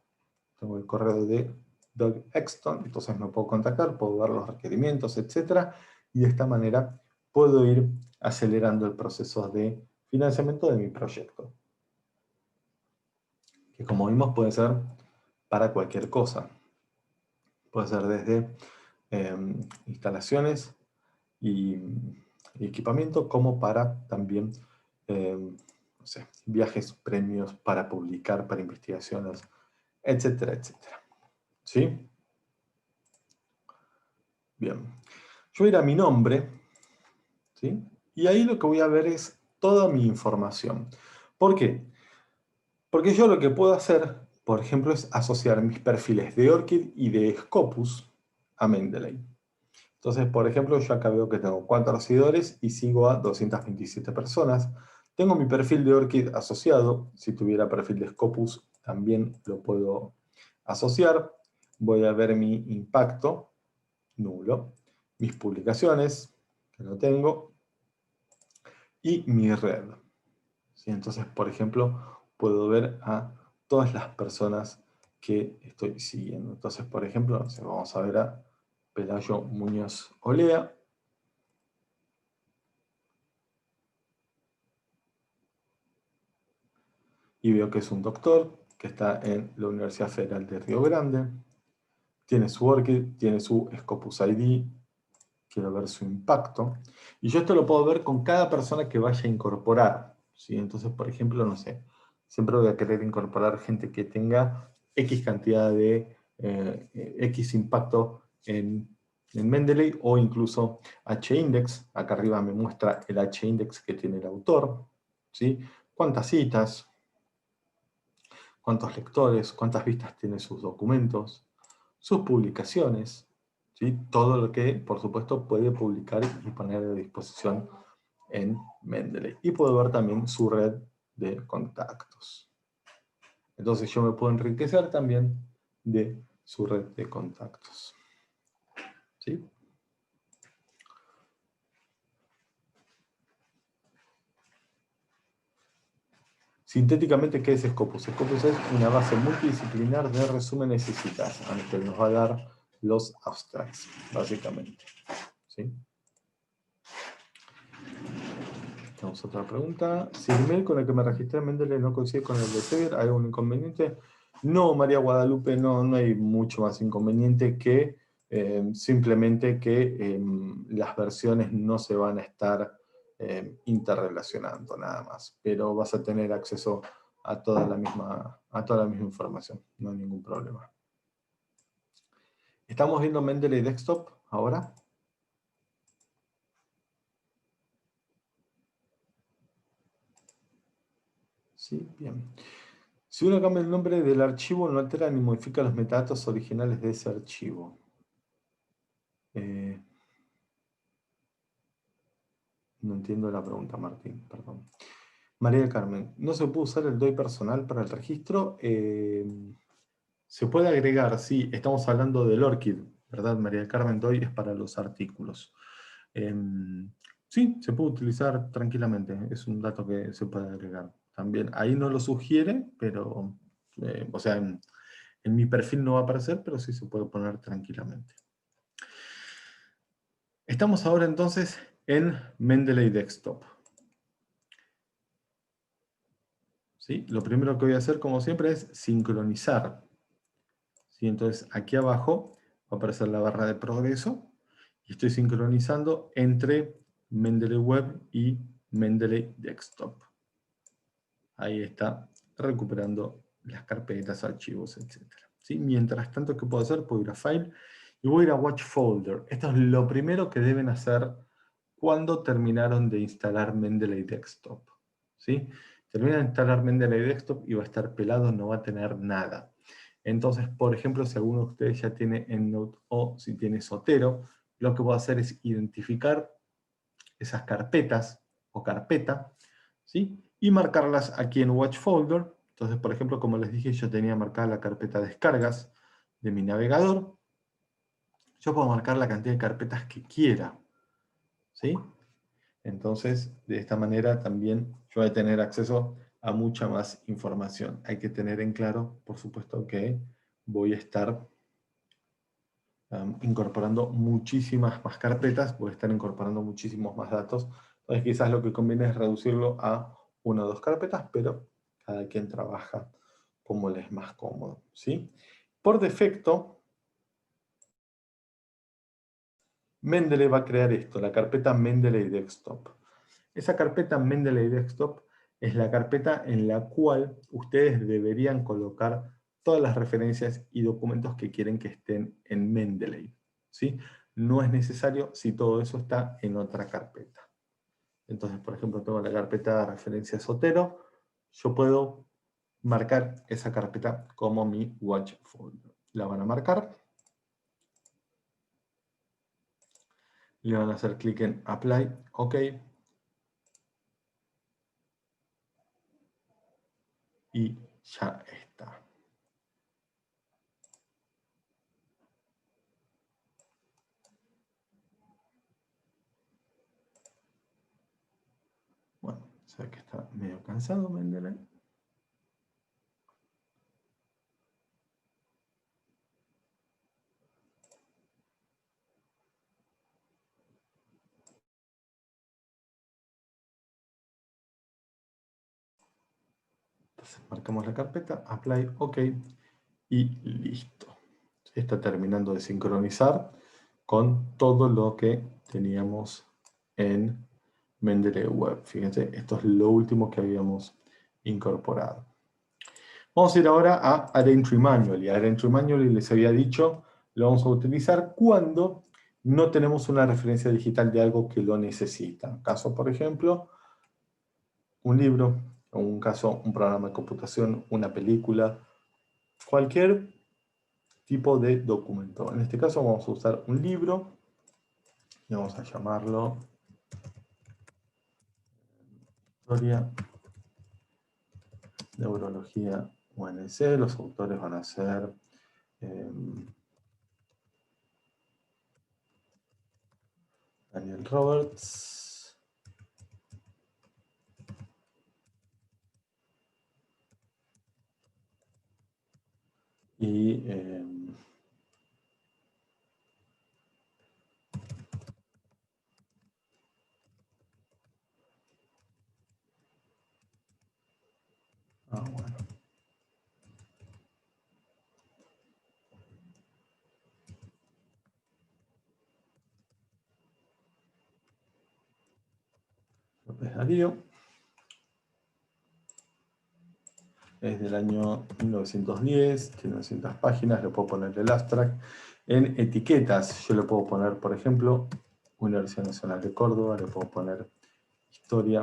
Tengo el correo de Doug Exton, entonces me puedo contactar, puedo ver los requerimientos, etc. Y de esta manera puedo ir acelerando el proceso de financiamiento de mi proyecto. Que como vimos puede ser para cualquier cosa. Puede ser desde instalaciones y equipamiento, como para también no sé, viajes, premios para publicar, para investigaciones, etcétera, etcétera. ¿Sí? Bien. Yo voy a ir a mi nombre, ¿sí? Y ahí lo que voy a ver es toda mi información. ¿Por qué? Porque yo lo que puedo hacer, por ejemplo, es asociar mis perfiles de ORCID y de Scopus a Mendeley. Entonces, por ejemplo, yo acá veo que tengo 4 seguidores y sigo a 227 personas. Tengo mi perfil de ORCID asociado. Si tuviera perfil de Scopus, también lo puedo asociar. Voy a ver mi impacto, nulo. Mis publicaciones, que no tengo. Y mi red. ¿Sí? Entonces, por ejemplo, puedo ver a todas las personas que estoy siguiendo. Entonces, por ejemplo, no sé, vamos a ver a Pelayo Muñoz Olea. Y veo que es un doctor que está en la Universidad Federal de Río Grande. Tiene su ORCID, tiene su Scopus ID. Quiero ver su impacto. Y yo esto lo puedo ver con cada persona que vaya a incorporar. ¿Sí? Entonces, por ejemplo, no sé, siempre voy a querer incorporar gente que tenga X cantidad de X impacto en Mendeley o incluso H-index. Acá arriba me muestra el H-index que tiene el autor. ¿Sí? ¿Cuántas citas? ¿Cuántos lectores? ¿Cuántas vistas tiene sus documentos? Sus publicaciones. ¿Sí? Todo lo que, por supuesto, puede publicar y poner a disposición en Mendeley. Y puedo ver también su red de contactos. Entonces yo me puedo enriquecer también de su red de contactos. ¿Sí? Sintéticamente, ¿qué es Scopus? Scopus es una base multidisciplinar de resúmenes y citas, que nos va a dar los abstracts, básicamente. ¿Sí? Tenemos otra pregunta. Si el email con el que me registré en Mendeley no coincide con el de Sevier, ¿hay algún inconveniente? No, María Guadalupe, no hay mucho más inconveniente que simplemente que las versiones no se van a estar interrelacionando, nada más. Pero vas a tener acceso a toda la misma información, no hay ningún problema. ¿Estamos viendo Mendeley Desktop ahora? Sí, bien. Si uno cambia el nombre del archivo, no altera ni modifica los metadatos originales de ese archivo. No entiendo la pregunta, Martín, perdón. María del Carmen, ¿no se puede usar el DOI personal para el registro? Se puede agregar, sí, estamos hablando del ORCID, ¿verdad? María del Carmen, DOI es para los artículos. Sí, se puede utilizar tranquilamente, es un dato que se puede agregar. También, ahí no lo sugiere, pero, o sea, en mi perfil no va a aparecer, pero sí se puede poner tranquilamente. Estamos ahora entonces en Mendeley Desktop. ¿Sí? Lo primero que voy a hacer, como siempre, es sincronizar. ¿Sí? Entonces, aquí abajo va a aparecer la barra de progreso y estoy sincronizando entre Mendeley Web y Mendeley Desktop. Ahí está, recuperando las carpetas, archivos, etc. ¿Sí? Mientras tanto, ¿qué puedo hacer? Puedo ir a File y voy a ir a Watch Folder. Esto es lo primero que deben hacer cuando terminaron de instalar Mendeley Desktop. ¿Sí? Terminan de instalar Mendeley Desktop y va a estar pelado, no va a tener nada. Entonces, por ejemplo, si alguno de ustedes ya tiene EndNote o si tiene Zotero, lo que puedo hacer es identificar esas carpetas o carpeta, ¿sí? Y marcarlas aquí en Watch Folder. Entonces, por ejemplo, como les dije, yo tenía marcada la carpeta descargas de mi navegador. Yo puedo marcar la cantidad de carpetas que quiera, ¿sí? Entonces, de esta manera también yo voy a tener acceso a mucha más información. Hay que tener en claro, por supuesto, que voy a estar incorporando muchísimas más carpetas, voy a estar incorporando muchísimos más datos. Entonces quizás lo que conviene es reducirlo a 1 o 2 carpetas, pero cada quien trabaja como le es más cómodo, ¿sí? Por defecto, Mendeley va a crear esto, la carpeta Mendeley Desktop. Esa carpeta Mendeley Desktop es la carpeta en la cual ustedes deberían colocar todas las referencias y documentos que quieren que estén en Mendeley, ¿sí? No es necesario si todo eso está en otra carpeta. Entonces, por ejemplo, tengo la carpeta de referencias Zotero, yo puedo marcar esa carpeta como mi watch folder. La van a marcar. Le van a hacer clic en Apply, OK. Y ya está. Bueno, se ve que está medio cansado Mendeley. Entonces marcamos la carpeta, Apply, OK y listo. Está terminando de sincronizar con todo lo que teníamos en Mendeley Web. Fíjense, esto es lo último que habíamos incorporado. Vamos a ir ahora a Add Entry Manual. Y Add Entry Manual, les había dicho, lo vamos a utilizar cuando no tenemos una referencia digital de algo que lo necesita. Caso, por ejemplo, un libro, o un caso, un programa de computación, una película, cualquier tipo de documento. En este caso vamos a usar un libro y vamos a llamarlo Historia Neurología UNC. Los autores van a ser Daniel Roberts y bueno. López Darío. Es del año 1910, tiene 900 páginas, le puedo poner el abstract. En etiquetas, yo le puedo poner, por ejemplo, Universidad Nacional de Córdoba, le puedo poner Historia,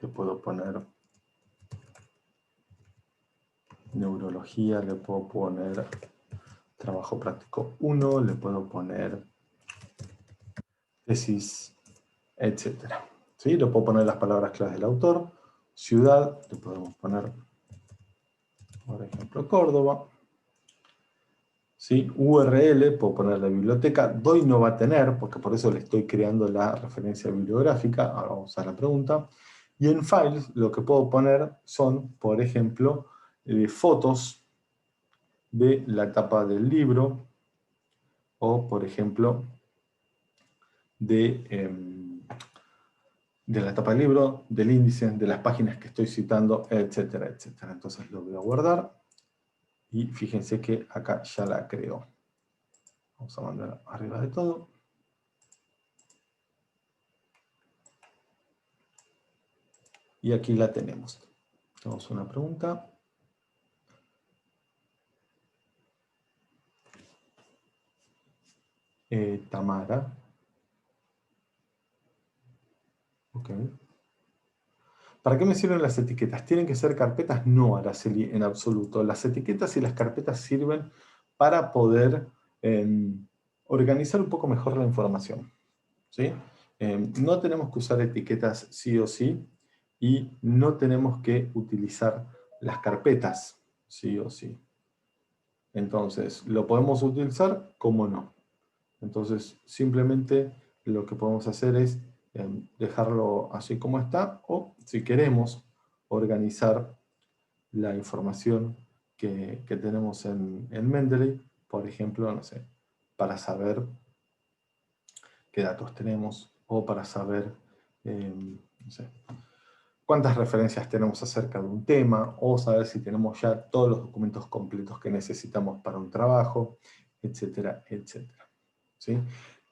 le puedo poner Neurología, le puedo poner Trabajo Práctico 1, le puedo poner Tesis, etc. ¿Sí? Le puedo poner las palabras claves del autor, ciudad, le podemos poner, por ejemplo, Córdoba. ¿Sí? URL, puedo poner la biblioteca, DOI no va a tener, porque por eso le estoy creando la referencia bibliográfica, ahora vamos a la pregunta. Y en files lo que puedo poner son, por ejemplo, fotos de la tapa del libro, o por ejemplo, de la tapa del libro, del índice, de las páginas que estoy citando, etcétera, etcétera. Entonces lo voy a guardar, y fíjense que acá ya la creo. Vamos a mandar arriba de todo. Y aquí la tenemos. Tenemos una pregunta. Tamara. Ok. ¿Para qué me sirven las etiquetas? ¿Tienen que ser carpetas? No, Araceli, en absoluto. Las etiquetas y las carpetas sirven para poder organizar un poco mejor la información. ¿Sí? No tenemos que usar etiquetas sí o sí, y no tenemos que utilizar las carpetas sí o sí. Entonces, ¿lo podemos utilizar? ¿Cómo no? Entonces, simplemente lo que podemos hacer es dejarlo así como está, o si queremos organizar la información que tenemos en Mendeley, por ejemplo, no sé, para saber qué datos tenemos, o para saber, no sé, cuántas referencias tenemos acerca de un tema, o saber si tenemos ya todos los documentos completos que necesitamos para un trabajo, etcétera, etcétera. ¿Sí?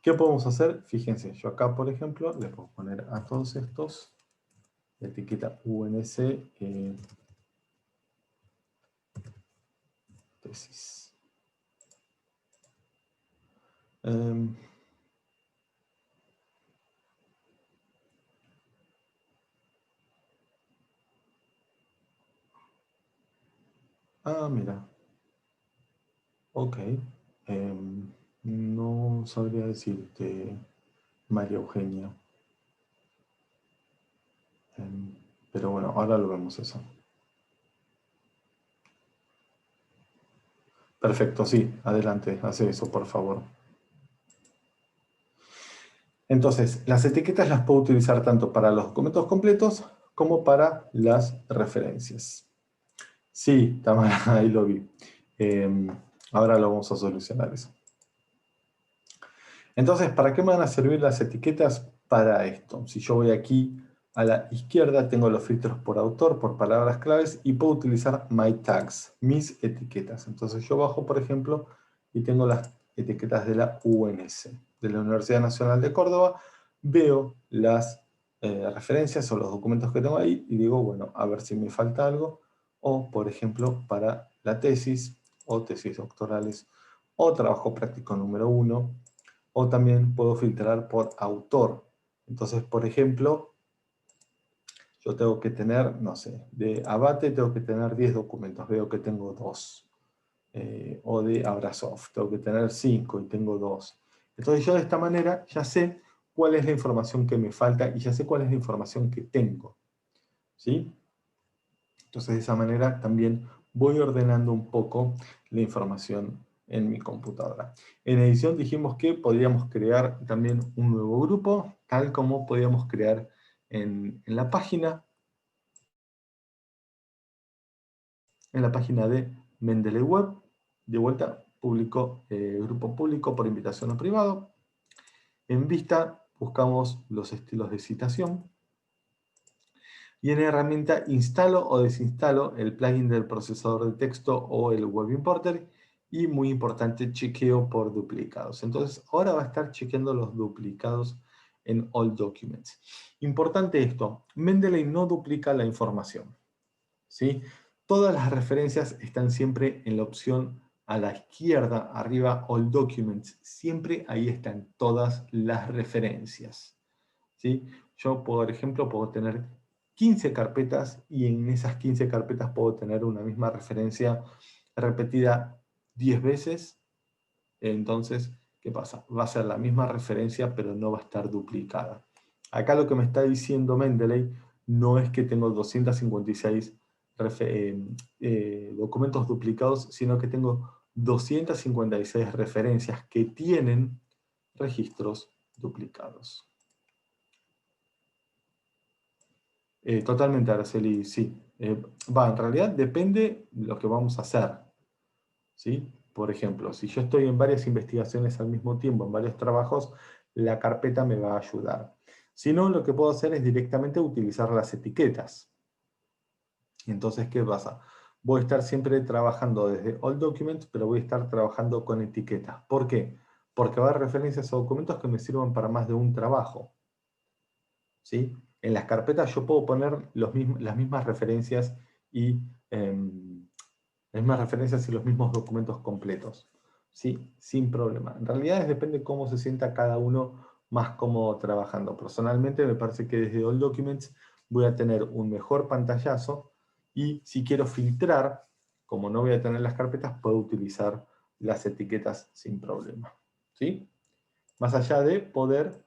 ¿Qué podemos hacer? Fíjense, yo acá, por ejemplo, le puedo poner a todos estos la etiqueta UNC tesis. Mira. Ok. No sabría decirte. María Eugenia. Pero bueno, ahora lo vemos eso. Perfecto, sí, adelante, hace eso, por favor. Entonces, las etiquetas las puedo utilizar tanto para los documentos completos como para las referencias. Sí, Tamara, ahí lo vi. Ahora lo vamos a solucionar eso. Entonces, ¿para qué me van a servir las etiquetas? Para esto. Si yo voy aquí a la izquierda, tengo los filtros por autor, por palabras claves, y puedo utilizar my tags, mis etiquetas. Entonces yo bajo, por ejemplo, y tengo las etiquetas de la UNS, de la Universidad Nacional de Córdoba. Veo las referencias o los documentos que tengo ahí y digo, bueno, a ver si me falta algo. O, por ejemplo, para la tesis, o tesis doctorales, o trabajo práctico número 1, o también puedo filtrar por autor. Entonces, por ejemplo, yo tengo que tener, no sé, de Abate tengo que tener 10 documentos, veo que tengo 2. O de Abrasoft, tengo que tener 5 y tengo 2. Entonces yo de esta manera ya sé cuál es la información que me falta y ya sé cuál es la información que tengo. ¿Sí? Entonces de esa manera también voy ordenando un poco la información en mi computadora. En edición dijimos que podríamos crear también un nuevo grupo, tal como podíamos crear en la página de Mendeley Web. De vuelta, grupo público por invitación o privado. En Vista buscamos los estilos de citación. Y en herramienta instalo o desinstalo el plugin del procesador de texto o el web importer. Y muy importante, chequeo por duplicados. Entonces ahora va a estar chequeando los duplicados en All Documents. Importante esto, Mendeley no duplica la información. ¿Sí? Todas las referencias están siempre en la opción a la izquierda, arriba, All Documents. Siempre ahí están todas las referencias. ¿Sí? Yo, por ejemplo, puedo tener 15 carpetas y en esas 15 carpetas puedo tener una misma referencia repetida 10 veces. Entonces, ¿qué pasa? Va a ser la misma referencia, pero no va a estar duplicada. Acá lo que me está diciendo Mendeley no es que tengo 256 documentos duplicados, sino que tengo 256 referencias que tienen registros duplicados. Totalmente, Araceli, sí. En realidad depende de lo que vamos a hacer. ¿Sí? Por ejemplo, si yo estoy en varias investigaciones al mismo tiempo, en varios trabajos, la carpeta me va a ayudar. Si no, lo que puedo hacer es directamente utilizar las etiquetas. Entonces, ¿qué pasa? Voy a estar siempre trabajando desde All Documents, pero voy a estar trabajando con etiquetas. ¿Por qué? Porque va a haber referencias a documentos que me sirvan para más de un trabajo. ¿Sí? En las carpetas yo puedo poner las mismas referencias y los mismos documentos completos. ¿Sí? Sin problema. En realidad depende cómo se sienta cada uno más cómodo trabajando. Personalmente me parece que desde All Documents voy a tener un mejor pantallazo y si quiero filtrar, como no voy a tener las carpetas, puedo utilizar las etiquetas sin problema. ¿Sí? Más allá de poder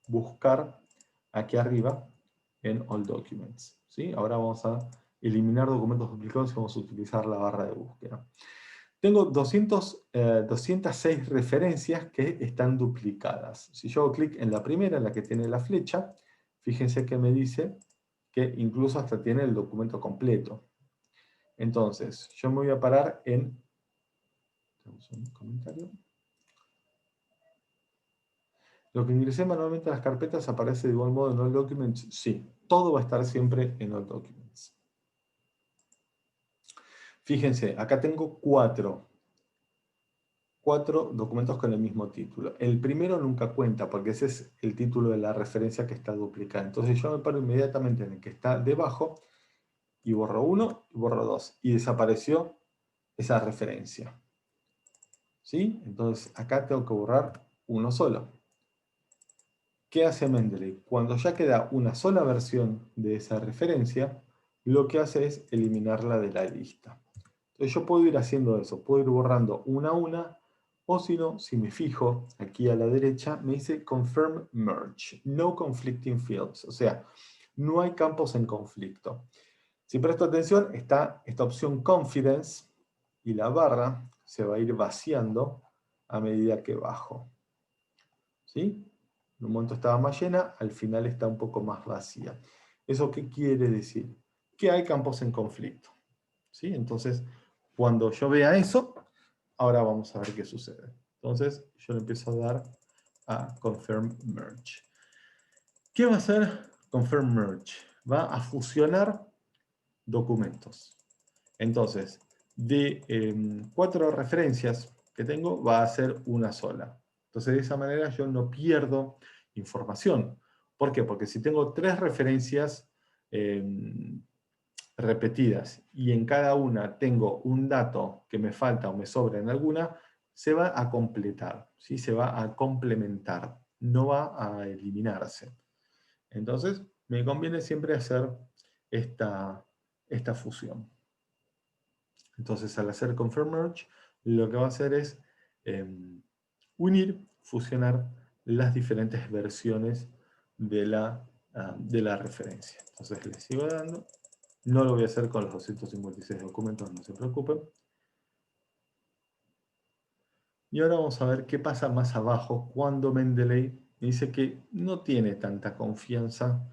buscar aquí arriba en All Documents. ¿Sí? Ahora vamos a eliminar documentos duplicados y vamos a utilizar la barra de búsqueda. Tengo 206 referencias que están duplicadas. Si yo hago clic en la primera, en la que tiene la flecha, fíjense que me dice que incluso hasta tiene el documento completo. Entonces, yo me voy a parar en... Tenemos un comentario. Lo que ingresé manualmente a las carpetas aparece de igual modo en All Documents. Sí, todo va a estar siempre en All Documents. Fíjense, acá tengo 4 documentos con el mismo título. El primero nunca cuenta porque ese es el título de la referencia que está duplicada. Entonces yo me paro inmediatamente en el que está debajo y borro 1 y borro 2. Y desapareció esa referencia. ¿Sí? Entonces acá tengo que borrar uno solo. ¿Qué hace Mendeley? Cuando ya queda una sola versión de esa referencia, lo que hace es eliminarla de la lista. Entonces yo puedo ir haciendo eso, puedo ir borrando una a una, O si no, si me fijo aquí a la derecha, me dice Confirm Merge, No Conflicting Fields. O sea, no hay campos en conflicto. Si presto atención, está esta opción Confidence y la barra se va a ir vaciando a medida que bajo. ¿Sí? En un momento estaba más llena, al final está un poco más vacía. ¿Eso qué quiere decir? Que hay campos en conflicto. ¿Sí? Entonces, cuando yo vea eso, ahora vamos a ver qué sucede. Entonces, yo le empiezo a dar a Confirm Merge. ¿Qué va a hacer Confirm Merge? Va a fusionar documentos. Entonces, de 4 referencias que tengo, va a ser una sola. Entonces, de esa manera yo no pierdo información. ¿Por qué? Porque si tengo 3 referencias repetidas y en cada una tengo un dato que me falta o me sobra en alguna, se va a completar, ¿sí? Se va a complementar, no va a eliminarse. Entonces, me conviene siempre hacer esta fusión. Entonces, al hacer Confirm Merge, lo que va a hacer es unir, fusionar las diferentes versiones de la referencia. Entonces, le sigo dando. No lo voy a hacer con los 256 documentos, no se preocupen. Y ahora vamos a ver qué pasa más abajo cuando Mendeley dice que no tiene tanta confianza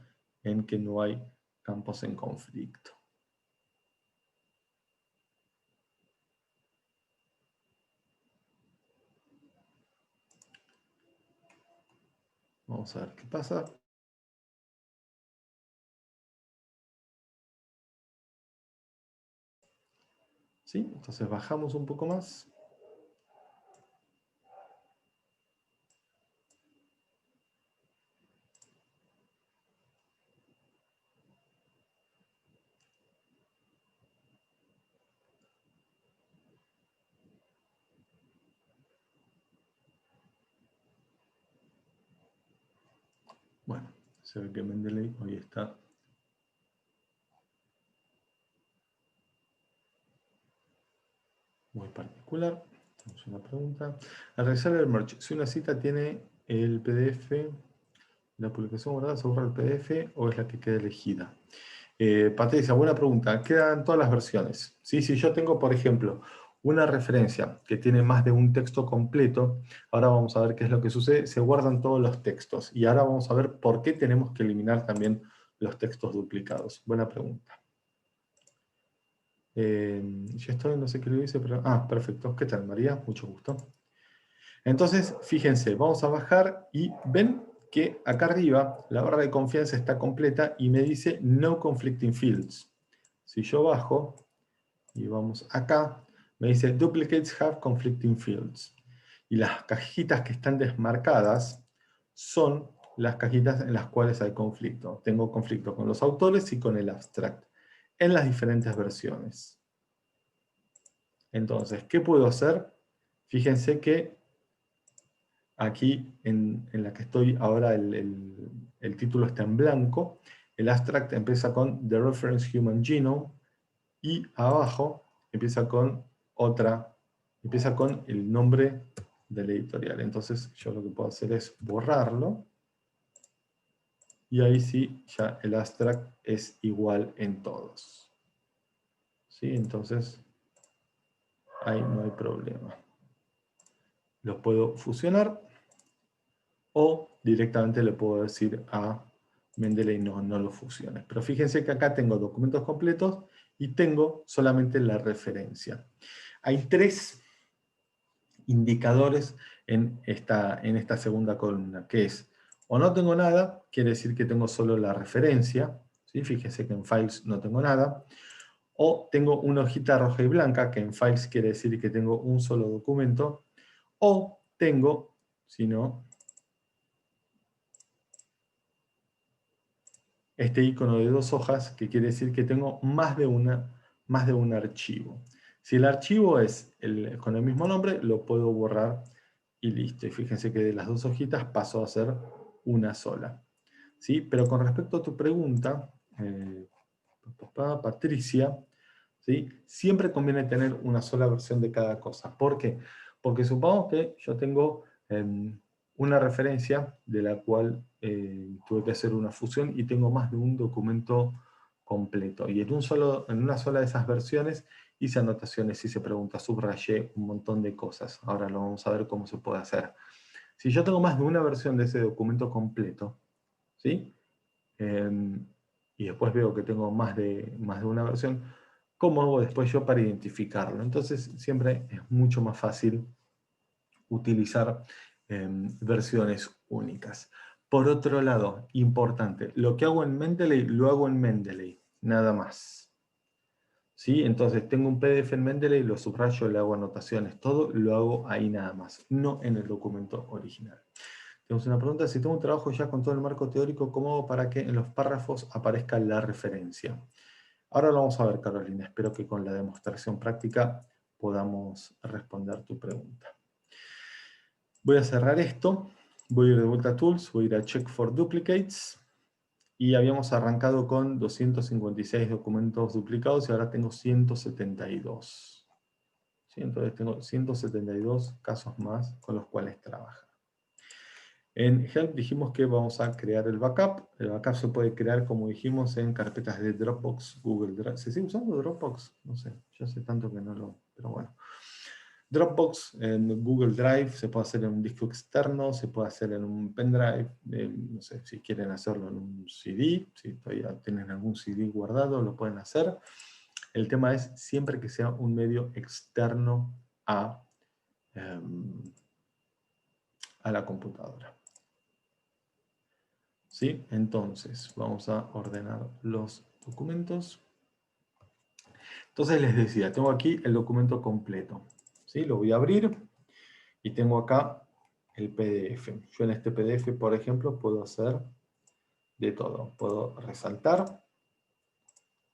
en que no hay campos en conflicto. Vamos a ver qué pasa. ¿Sí? Entonces bajamos un poco más. Bueno, se ve que Mendeley hoy está muy particular. Tenemos una pregunta. Al realizar el merge, si una cita tiene el PDF, la publicación guardada, ¿se borra el PDF o es la que queda elegida? Patricia, buena pregunta. Quedan todas las versiones. ¿Sí? Si yo tengo, por ejemplo, una referencia que tiene más de un texto completo, ahora vamos a ver qué es lo que sucede. Se guardan todos los textos. Y ahora vamos a ver por qué tenemos que eliminar también los textos duplicados. Buena pregunta. Ya estoy, no sé qué le dice, pero... Ah, perfecto. ¿Qué tal, María? Mucho gusto. Entonces, fíjense, vamos a bajar y ven que acá arriba la barra de confianza está completa y me dice No Conflicting Fields. Si yo bajo y vamos acá, me dice Duplicates have conflicting fields. Y las cajitas que están desmarcadas son las cajitas en las cuales hay conflicto. Tengo conflicto con los autores y con el abstract, en las diferentes versiones. Entonces, ¿qué puedo hacer? Fíjense que aquí, en la que estoy ahora, el título está en blanco. El abstract empieza con The Reference Human Genome y abajo empieza con el nombre de la editorial. Entonces yo lo que puedo hacer es borrarlo y ahí sí, ya el abstract es igual en todos. ¿Sí? Entonces ahí no hay problema. Lo puedo fusionar o directamente le puedo decir a Mendeley no lo fusiones. Pero fíjense que acá tengo documentos completos y tengo solamente la referencia. Hay 3 indicadores en esta segunda columna, que es, o no tengo nada, quiere decir que tengo solo la referencia, ¿sí? Fíjense que en Files no tengo nada, o tengo una hojita roja y blanca, que en Files quiere decir que tengo un solo documento, o tengo, si no, este icono de 2 hojas, que quiere decir que tengo más de un archivo. Si el archivo es con el mismo nombre, lo puedo borrar y listo. Y fíjense que de las 2 hojitas pasó a ser una sola. ¿Sí? Pero con respecto a tu pregunta, Patricia, ¿sí? Siempre conviene tener una sola versión de cada cosa. ¿Por qué? Porque supongamos que yo tengo una referencia de la cual tuve que hacer una fusión y tengo más de un documento completo. Y en una sola de esas versiones hice anotaciones, hice preguntas, subrayé un montón de cosas. Ahora lo vamos a ver cómo se puede hacer. Si yo tengo más de una versión de ese documento completo, ¿sí? Y después veo que tengo más de una versión, ¿cómo hago después yo para identificarlo? Entonces siempre es mucho más fácil utilizar versiones únicas. Por otro lado, importante, lo que hago en Mendeley, lo hago en Mendeley, nada más. ¿Sí? Entonces tengo un PDF en Mendeley, lo subrayo, le hago anotaciones, todo lo hago ahí nada más, no en el documento original. Tenemos una pregunta: si tengo un trabajo ya con todo el marco teórico, ¿cómo hago para que en los párrafos aparezca la referencia? Ahora lo vamos a ver, Carolina. Espero que con la demostración práctica podamos responder tu pregunta. Voy a cerrar esto, voy a ir de vuelta a Tools, voy a ir a Check for Duplicates, y habíamos arrancado con 256 documentos duplicados y ahora tengo 172. ¿Sí? Entonces tengo 172 casos más con los cuales trabajar. En Help dijimos que vamos a crear el backup. El backup se puede crear, como dijimos, en carpetas de Dropbox, Google Drive. ¿Se sigue usando Dropbox? No sé, yo sé tanto que no lo... Pero bueno. Dropbox en Google Drive se puede hacer en un disco externo, se puede hacer en un pendrive, no sé, si quieren hacerlo en un CD, si todavía tienen algún CD guardado, lo pueden hacer. El tema es siempre que sea un medio externo a la computadora. ¿Sí? Entonces, vamos a ordenar los documentos. Entonces les decía, tengo aquí el documento completo. ¿Sí? Lo voy a abrir y tengo acá el PDF. Yo en este PDF, por ejemplo, puedo hacer de todo. Puedo resaltar.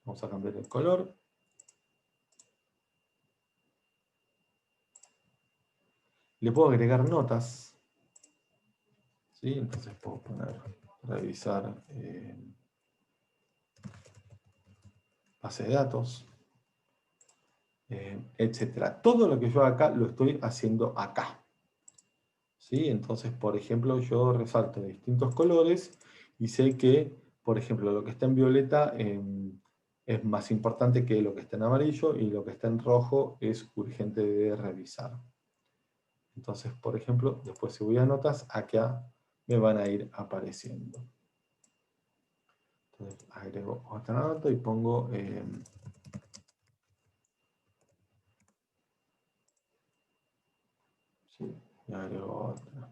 Vamos a cambiar el color. Le puedo agregar notas. ¿Sí? Entonces puedo poner, revisar base de datos, etc. Todo lo que yo haga acá, lo estoy haciendo acá. ¿Sí? Entonces, por ejemplo, yo resalto de distintos colores y sé que, por ejemplo, lo que está en violeta es más importante que lo que está en amarillo y lo que está en rojo es urgente de revisar. Entonces, por ejemplo, después si voy a notas, acá me van a ir apareciendo. Entonces, agrego otra nota y pongo... sí, y agrego otra.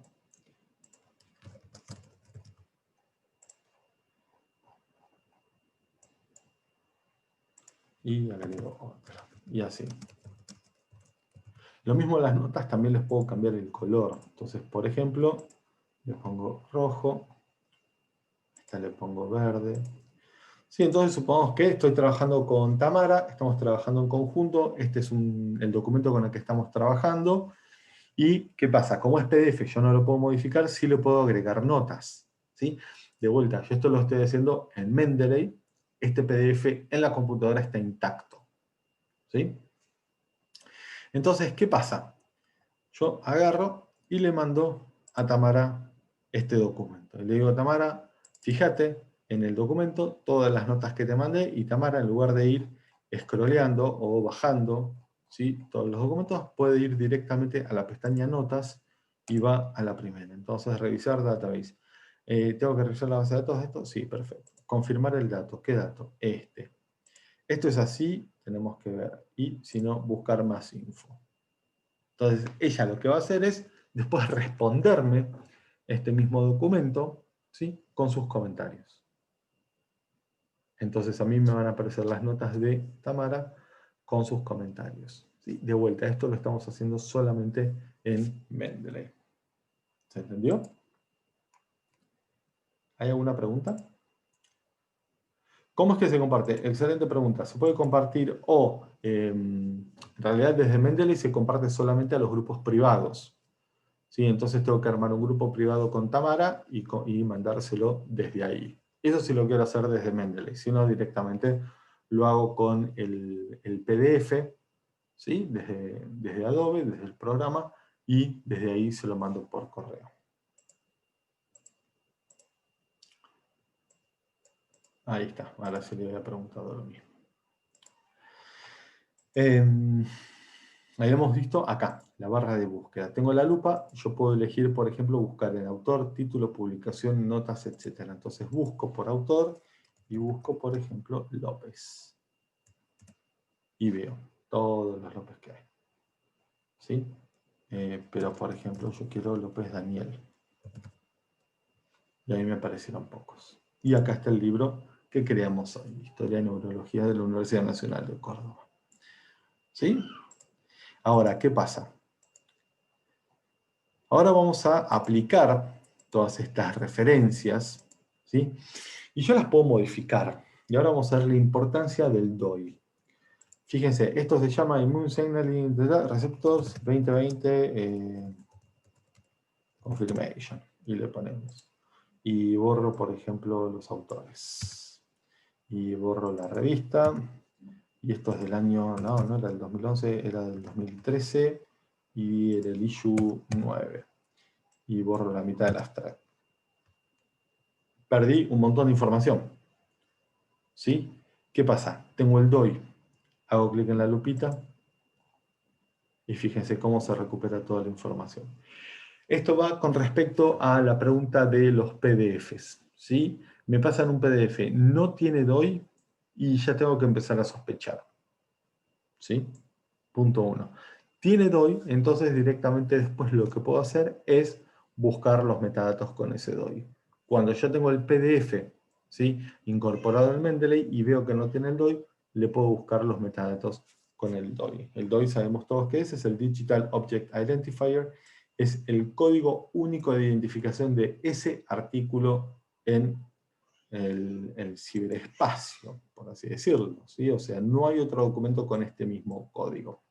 Y agrego otra. Y así. Lo mismo las notas, también les puedo cambiar el color. Entonces, por ejemplo, le pongo rojo. Esta le pongo verde. Sí, entonces supongamos que estoy trabajando con Tamara, estamos trabajando en conjunto, este es el documento con el que estamos trabajando. ¿Y qué pasa? Como es PDF, yo no lo puedo modificar, sí le puedo agregar notas. ¿Sí? De vuelta, yo esto lo estoy haciendo en Mendeley, este PDF en la computadora está intacto. ¿Sí? Entonces, ¿qué pasa? Yo agarro y le mando a Tamara este documento. Y le digo, Tamara, fíjate en el documento todas las notas que te mandé, y Tamara, en lugar de ir scrolleando o bajando, ¿sí?, todos los documentos, puede ir directamente a la pestaña Notas y va a la primera. Entonces, revisar database. ¿Tengo que revisar la base de datos de esto? Sí, perfecto. Confirmar el dato. ¿Qué dato? Este. Esto es así, tenemos que ver. Y si no, buscar más info. Entonces, ella lo que va a hacer es después responderme este mismo documento, ¿sí?, con sus comentarios. Entonces, a mí me van a aparecer las notas de Tamara con sus comentarios. ¿Sí? De vuelta, esto lo estamos haciendo solamente en Mendeley. ¿Se entendió? ¿Hay alguna pregunta? ¿Cómo es que se comparte? Excelente pregunta. Se puede compartir en realidad desde Mendeley se comparte solamente a los grupos privados. ¿Sí? Entonces tengo que armar un grupo privado con Tamara y mandárselo desde ahí. Eso sí lo quiero hacer desde Mendeley, si no directamente lo hago con el PDF, ¿sí?, desde Adobe, desde el programa, y desde ahí se lo mando por correo. Ahí está, ahora se le había preguntado lo mismo. Ahí hemos visto acá, la barra de búsqueda. Tengo la lupa, yo puedo elegir, por ejemplo, buscar en autor, título, publicación, notas, etc. Entonces busco por autor y busco, por ejemplo, López. Y veo todos los López que hay. ¿Sí? Pero, por ejemplo, yo quiero López Daniel. Y ahí me aparecieron pocos. Y acá está el libro que creamos hoy, Historia y Neurología de la Universidad Nacional de Córdoba. ¿Sí? Ahora, ¿qué pasa? Ahora vamos a aplicar todas estas referencias, ¿sí? Y yo las puedo modificar. Y ahora vamos a ver la importancia del DOI. Fíjense, esto se llama Immune Signaling Receptors 2020 Confirmation. Y le ponemos. Y borro, por ejemplo, los autores. Y borro la revista. Y esto es del año, no era del 2011, era del 2013. Y era el issue 9. Y borro la mitad del abstract. Perdí un montón de información. ¿Sí? ¿Qué pasa? Tengo el DOI. Hago clic en la lupita. Y fíjense cómo se recupera toda la información. Esto va con respecto a la pregunta de los PDFs. ¿Sí? Me pasan un PDF, no tiene DOI y ya tengo que empezar a sospechar. ¿Sí? Punto 1. Tiene DOI, entonces directamente después lo que puedo hacer es buscar los metadatos con ese DOI. Cuando yo tengo el PDF, ¿sí?, incorporado al Mendeley y veo que no tiene el DOI, le puedo buscar los metadatos con el DOI. El DOI sabemos todos qué es el Digital Object Identifier, es el código único de identificación de ese artículo en el ciberespacio, por así decirlo, ¿sí? O sea, no hay otro documento con este mismo código.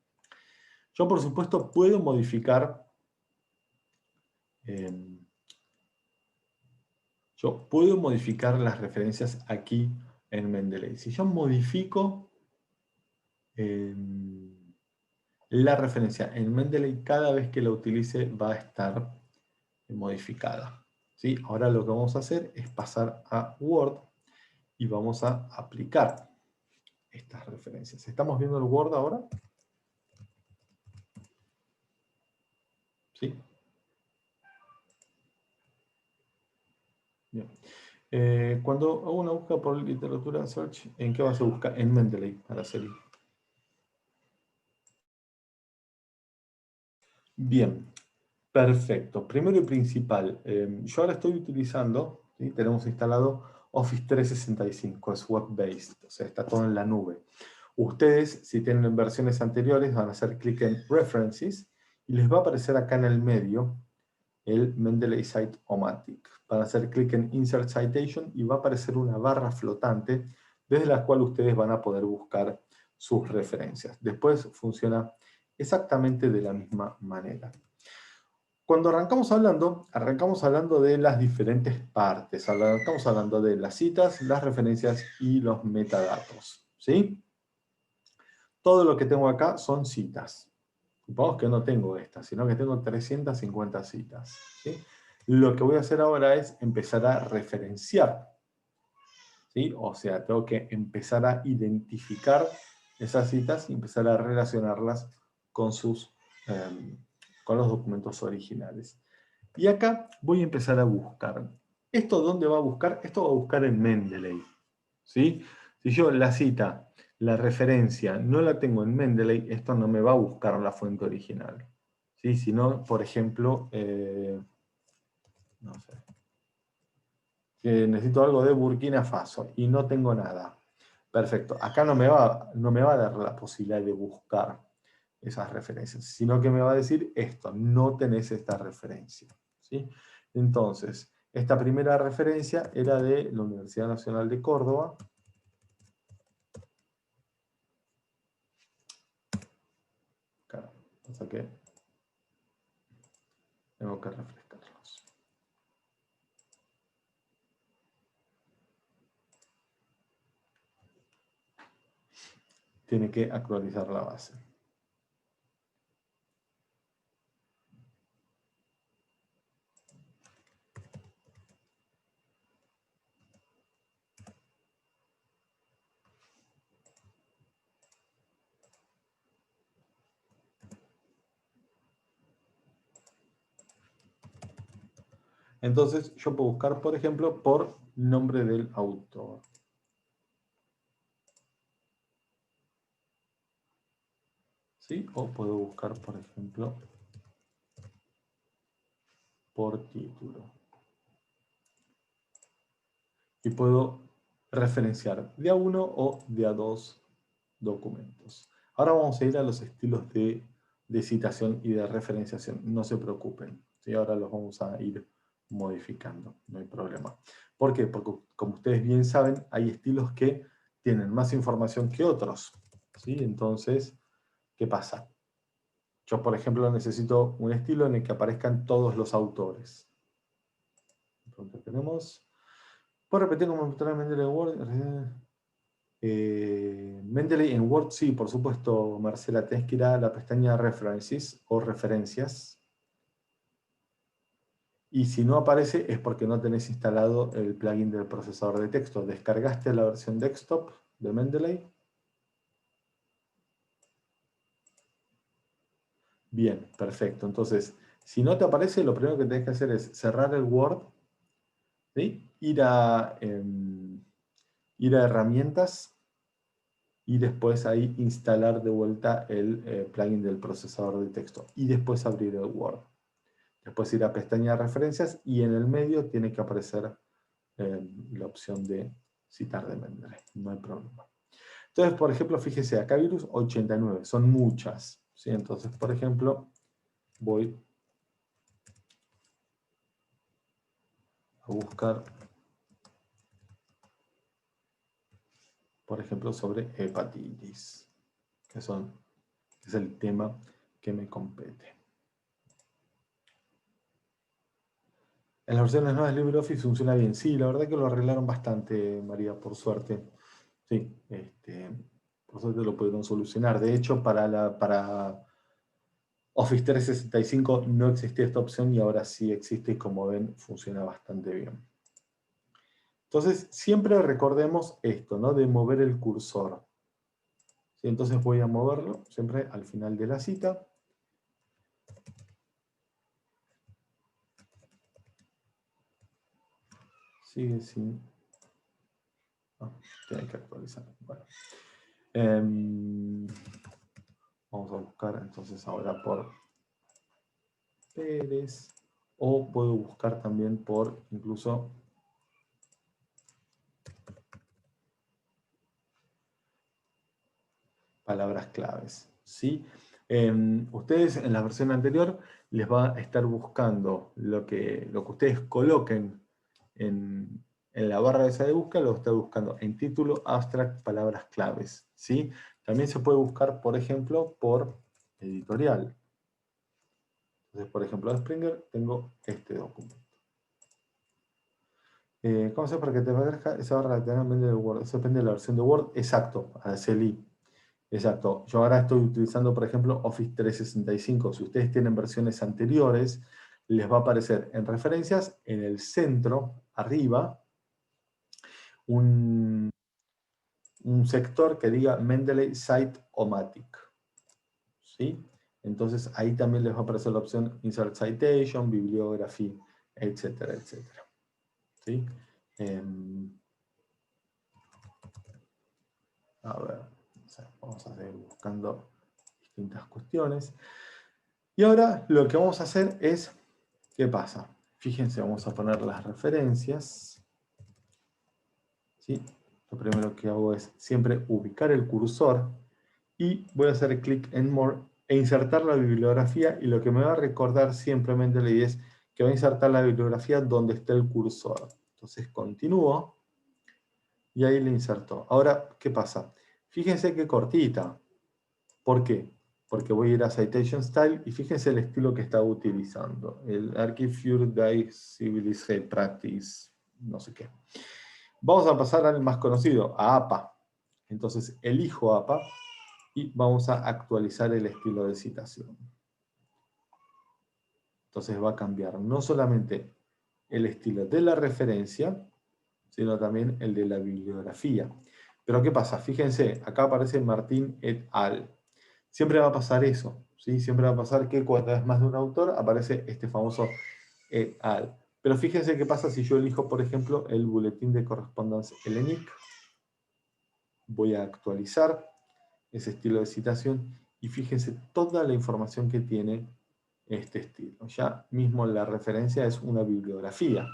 Yo, por supuesto, puedo modificar las referencias aquí en Mendeley. Si yo modifico la referencia en Mendeley, cada vez que la utilice va a estar modificada. ¿Sí? Ahora lo que vamos a hacer es pasar a Word y vamos a aplicar estas referencias. ¿Estamos viendo el Word ahora? ¿Sí? Bien. Cuando hago una búsqueda por literatura search, ¿en qué vas a buscar? En Mendeley, para hacer. Bien, perfecto. Primero y principal, yo ahora estoy utilizando, ¿sí?, tenemos instalado Office 365, es web-based, o sea, está todo en la nube. Ustedes, si tienen versiones anteriores, van a hacer clic en References y les va a aparecer acá en el medio el Mendeley Cite-O-Matic. Van a hacer clic en Insert Citation y va a aparecer una barra flotante desde la cual ustedes van a poder buscar sus referencias. Después funciona exactamente de la misma manera. Cuando arrancamos hablando de las diferentes partes. Estamos hablando de las citas, las referencias y los metadatos. ¿Sí? Todo lo que tengo acá son citas. Supongamos que no tengo estas, sino que tengo 350 citas. ¿Sí? Lo que voy a hacer ahora es empezar a referenciar. ¿Sí? O sea, tengo que empezar a identificar esas citas y empezar a relacionarlas con, con los documentos originales. Y acá voy a empezar a buscar. ¿Esto dónde va a buscar? Esto va a buscar en Mendeley. ¿Sí? Si yo la cita, la referencia, no la tengo en Mendeley, esto no me va a buscar la fuente original. ¿Sí? Si no, por ejemplo, no sé, que necesito algo de Burkina Faso y no tengo nada. Perfecto. Acá no me va a dar la posibilidad de buscar esas referencias, sino que me va a decir esto, no tenés esta referencia. ¿Sí? Entonces, esta primera referencia era de la Universidad Nacional de Córdoba. Claro, pasa que tengo que refrescarlos. Tiene que actualizar la base. Entonces yo puedo buscar, por ejemplo, por nombre del autor. ¿Sí? O puedo buscar, por ejemplo, por título. Y puedo referenciar de a uno o de a dos documentos. Ahora vamos a ir a los estilos de citación y de referenciación. No se preocupen. ¿Sí? Ahora los vamos a ir modificando. No hay problema. ¿Por qué? Porque, como ustedes bien saben, hay estilos que tienen más información que otros. ¿Sí? Entonces, ¿qué pasa? Yo, por ejemplo, necesito un estilo en el que aparezcan todos los autores. Entonces tenemos... ¿Puedo repetir cómo mostrar Mendeley en Word? Mendeley en Word, sí, por supuesto, Marcela. Tenés que ir a la pestaña References o Referencias. Y si no aparece es porque no tenés instalado el plugin del procesador de texto. ¿Descargaste la versión desktop de Mendeley? Bien, perfecto. Entonces, si no te aparece, lo primero que tenés que hacer es cerrar el Word, ¿sí? Ir a herramientas y después ahí instalar de vuelta el plugin del procesador de texto y después abrir el Word. Después ir a pestaña de referencias y en el medio tiene que aparecer la opción de citar de Mendeley. No hay problema. Entonces, por ejemplo, fíjese, acá virus 89, son muchas. ¿Sí? Entonces, por ejemplo, voy a buscar, por ejemplo, sobre hepatitis, que es el tema que me compete. En las versiones nuevas de LibreOffice funciona bien. Sí, la verdad que lo arreglaron bastante, María, por suerte. Sí, por suerte lo pudieron solucionar. De hecho, para Office 365 no existía esta opción y ahora sí existe y como ven funciona bastante bien. Entonces, siempre recordemos esto, ¿no? De mover el cursor. ¿Sí? Entonces voy a moverlo siempre al final de la cita. Sigue sin... tiene que actualizar. Bueno. Vamos a buscar entonces ahora por Pérez. O puedo buscar también por incluso palabras claves. ¿Sí? Ustedes en la versión anterior les va a estar buscando lo que ustedes coloquen en la barra esa de búsqueda, lo está buscando en título, abstract, palabras claves. ¿Sí? También se puede buscar, por ejemplo, por editorial. Entonces, por ejemplo, de Springer tengo este documento. ¿Cómo se para que te aparezca esa barra lateralmente de Word? Eso depende de la versión de Word. Exacto, Araceli. Exacto. Yo ahora estoy utilizando, por ejemplo, Office 365. Si ustedes tienen versiones anteriores, les va a aparecer en referencias, en el centro, arriba, un sector que diga Mendeley Cite-O-Matic. ¿Sí? Entonces ahí también les va a aparecer la opción Insert Citation, Bibliography, etcétera, etcétera. ¿Sí? A ver, vamos a seguir buscando distintas cuestiones. Y ahora lo que vamos a hacer es, ¿qué pasa? Fíjense, vamos a poner las referencias. ¿Sí? Lo primero que hago es siempre ubicar el cursor y voy a hacer clic en More e insertar la bibliografía, y lo que me va a recordar simplemente la idea es que va a insertar la bibliografía donde está el cursor. Entonces continúo y ahí le inserto. Ahora, ¿qué pasa? Fíjense qué cortita. ¿Por qué? Porque voy a ir a Citation Style y fíjense el estilo que estaba utilizando. El Archive Die Civilized Practice, no sé qué. Vamos a pasar al más conocido, a APA. Entonces elijo APA y vamos a actualizar el estilo de citación. Entonces va a cambiar no solamente el estilo de la referencia, sino también el de la bibliografía. Pero ¿qué pasa? Fíjense, acá aparece Martín et al. Siempre va a pasar eso, ¿sí? Siempre va a pasar que cuando es más de un autor aparece este famoso et al. Pero fíjense qué pasa si yo elijo, por ejemplo, el Bulletin de Correspondance Hellenic. Voy a actualizar ese estilo de citación y fíjense toda la información que tiene este estilo. Ya mismo la referencia es una bibliografía.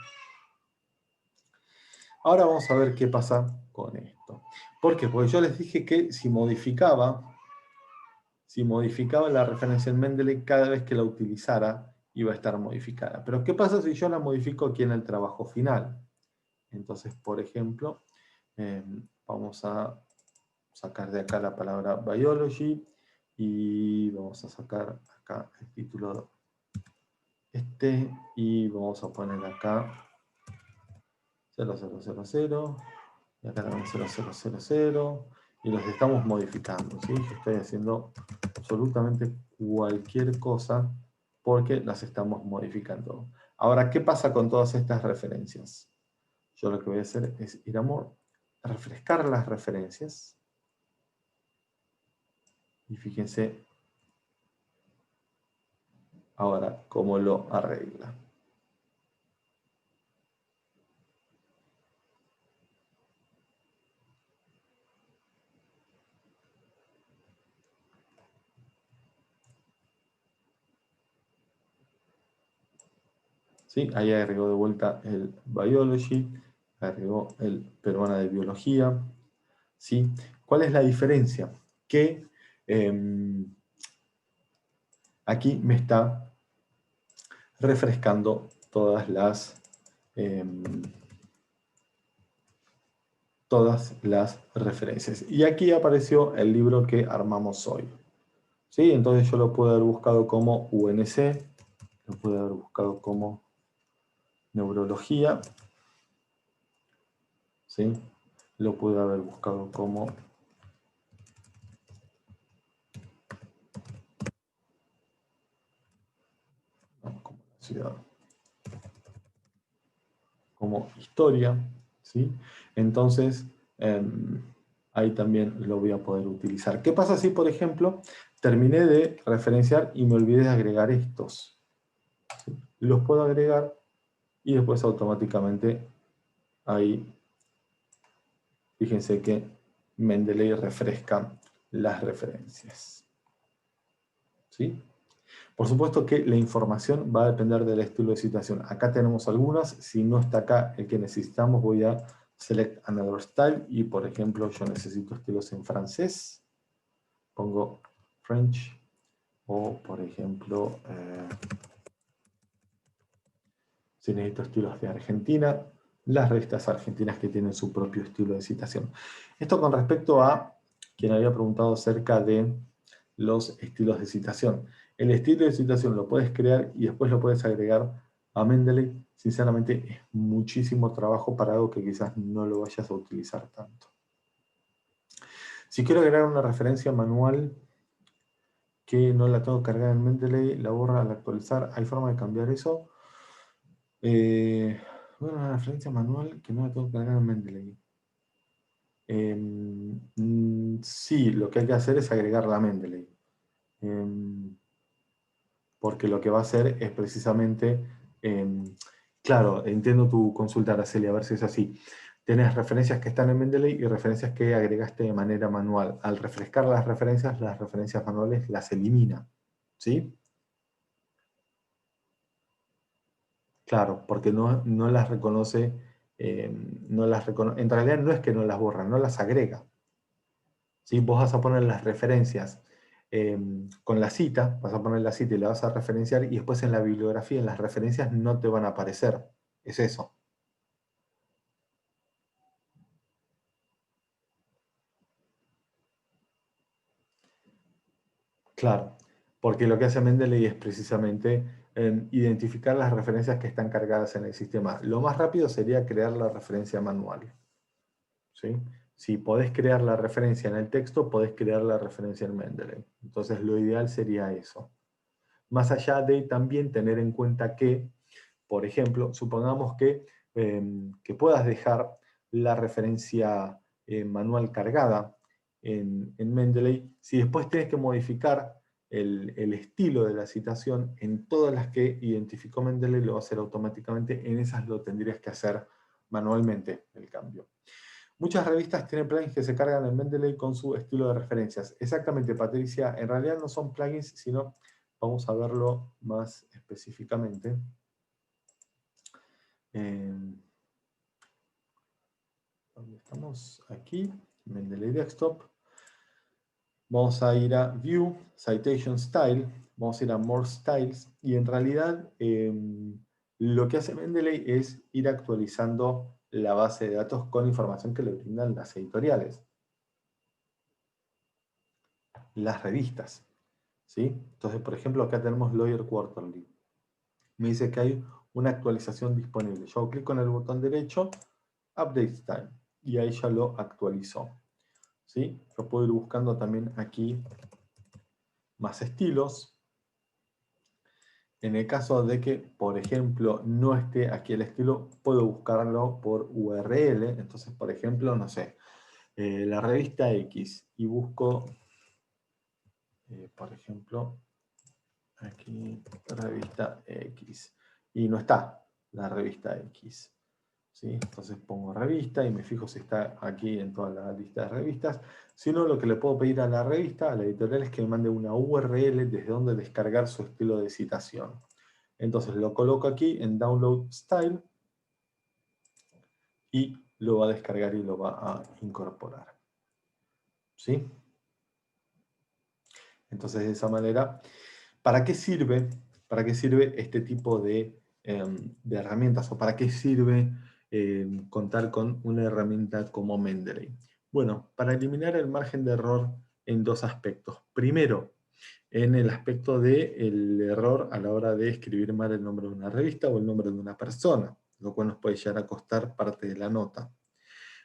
Ahora vamos a ver qué pasa con esto. ¿Por qué? Porque yo les dije que si modificaba la referencia en Mendeley, cada vez que la utilizara iba a estar modificada. Pero ¿qué pasa si yo la modifico aquí en el trabajo final? Entonces, por ejemplo, vamos a sacar de acá la palabra biology y vamos a sacar acá el título y vamos a poner acá 0000 y acá también 0000 y los estamos modificando, ¿sí? Yo estoy haciendo absolutamente cualquier cosa porque las estamos modificando. Ahora, ¿qué pasa con todas estas referencias? Yo lo que voy a hacer es ir a More, refrescar las referencias y fíjense ahora cómo lo arregla. ¿Sí? Ahí agregó de vuelta el Biology, agregó el Peruana de Biología. ¿Sí? ¿Cuál es la diferencia? Que aquí me está refrescando todas las referencias. Y aquí apareció el libro que armamos hoy. ¿Sí? Entonces yo lo puedo haber buscado como UNC, lo puedo haber buscado como neurología, ¿sí? Lo puedo haber buscado como la ciudad, como historia, ¿sí? Entonces, ahí también lo voy a poder utilizar. ¿Qué pasa si, por ejemplo, terminé de referenciar y me olvidé de agregar estos? ¿Sí? Los puedo agregar y después automáticamente ahí, fíjense que Mendeley refresca las referencias. ¿Sí? Por supuesto que la información va a depender del estilo de citación. Acá tenemos algunas. Si no está acá el que necesitamos, voy a select another style. Y por ejemplo, yo necesito estilos en francés. Pongo French. O por ejemplo, si necesito estilos de Argentina, las revistas argentinas que tienen su propio estilo de citación. Esto con respecto a quien había preguntado acerca de los estilos de citación. El estilo de citación lo puedes crear y después lo puedes agregar a Mendeley. Sinceramente es muchísimo trabajo para algo que quizás no lo vayas a utilizar tanto. Si quiero agregar una referencia manual que no la tengo cargada en Mendeley, la borra al actualizar, ¿hay forma de cambiar eso? Bueno, una referencia manual que no la tengo cargada en Mendeley. Sí, lo que hay que hacer es agregarla a Mendeley. Porque lo que va a hacer es precisamente, claro, entiendo tu consulta, Araceli, a ver si es así. Tienes referencias que están en Mendeley y referencias que agregaste de manera manual. Al refrescar las referencias manuales las elimina. ¿Sí? Claro, porque no las reconoce, en realidad no es que no las borra, no las agrega. ¿Sí? Vos vas a poner las referencias con la cita, vas a poner la cita y la vas a referenciar y después en la bibliografía, en las referencias no te van a aparecer. Es eso. Claro, porque lo que hace Mendeley es precisamente identificar las referencias que están cargadas en el sistema. Lo más rápido sería crear la referencia manual. ¿Sí? Si podés crear la referencia en el texto, podés crear la referencia en Mendeley. Entonces lo ideal sería eso. Más allá de también tener en cuenta que, por ejemplo, supongamos que puedas dejar la referencia manual cargada en Mendeley. Si después tienes que modificar el estilo de la citación, en todas las que identificó Mendeley lo va a hacer automáticamente, en esas lo tendrías que hacer manualmente el cambio. Muchas revistas tienen plugins que se cargan en Mendeley con su estilo de referencias. Exactamente, Patricia, en realidad no son plugins, sino, vamos a verlo más específicamente. ¿Dónde estamos? Aquí, Mendeley Desktop. Vamos a ir a View, Citation Style, vamos a ir a More Styles, y en realidad lo que hace Mendeley es ir actualizando la base de datos con información que le brindan las editoriales, las revistas, ¿sí? Entonces, por ejemplo, acá tenemos Lawyer Quarterly. Me dice que hay una actualización disponible. Yo clico en el botón derecho, Update Style, y ahí ya lo actualizó, ¿sí? Yo puedo ir buscando también aquí más estilos. En el caso de que, por ejemplo, no esté aquí el estilo, puedo buscarlo por URL. Entonces, por ejemplo, no sé, la revista X, y busco, por ejemplo, aquí, revista X, y no está la revista X, ¿sí? Entonces pongo revista y me fijo si está aquí en toda la lista de revistas. Si no, lo que le puedo pedir a la revista, a la editorial, es que me mande una URL desde donde descargar su estilo de citación. Entonces lo coloco aquí en Download Style y lo va a descargar y lo va a incorporar, ¿sí? Entonces, de esa manera, ¿para qué sirve? ¿Para qué sirve este tipo de herramientas? ¿O para qué sirve contar con una herramienta como Mendeley? Bueno, para eliminar el margen de error en dos aspectos. Primero, en el aspecto del error a la hora de escribir mal el nombre de una revista o el nombre de una persona, lo cual nos puede llegar a costar parte de la nota.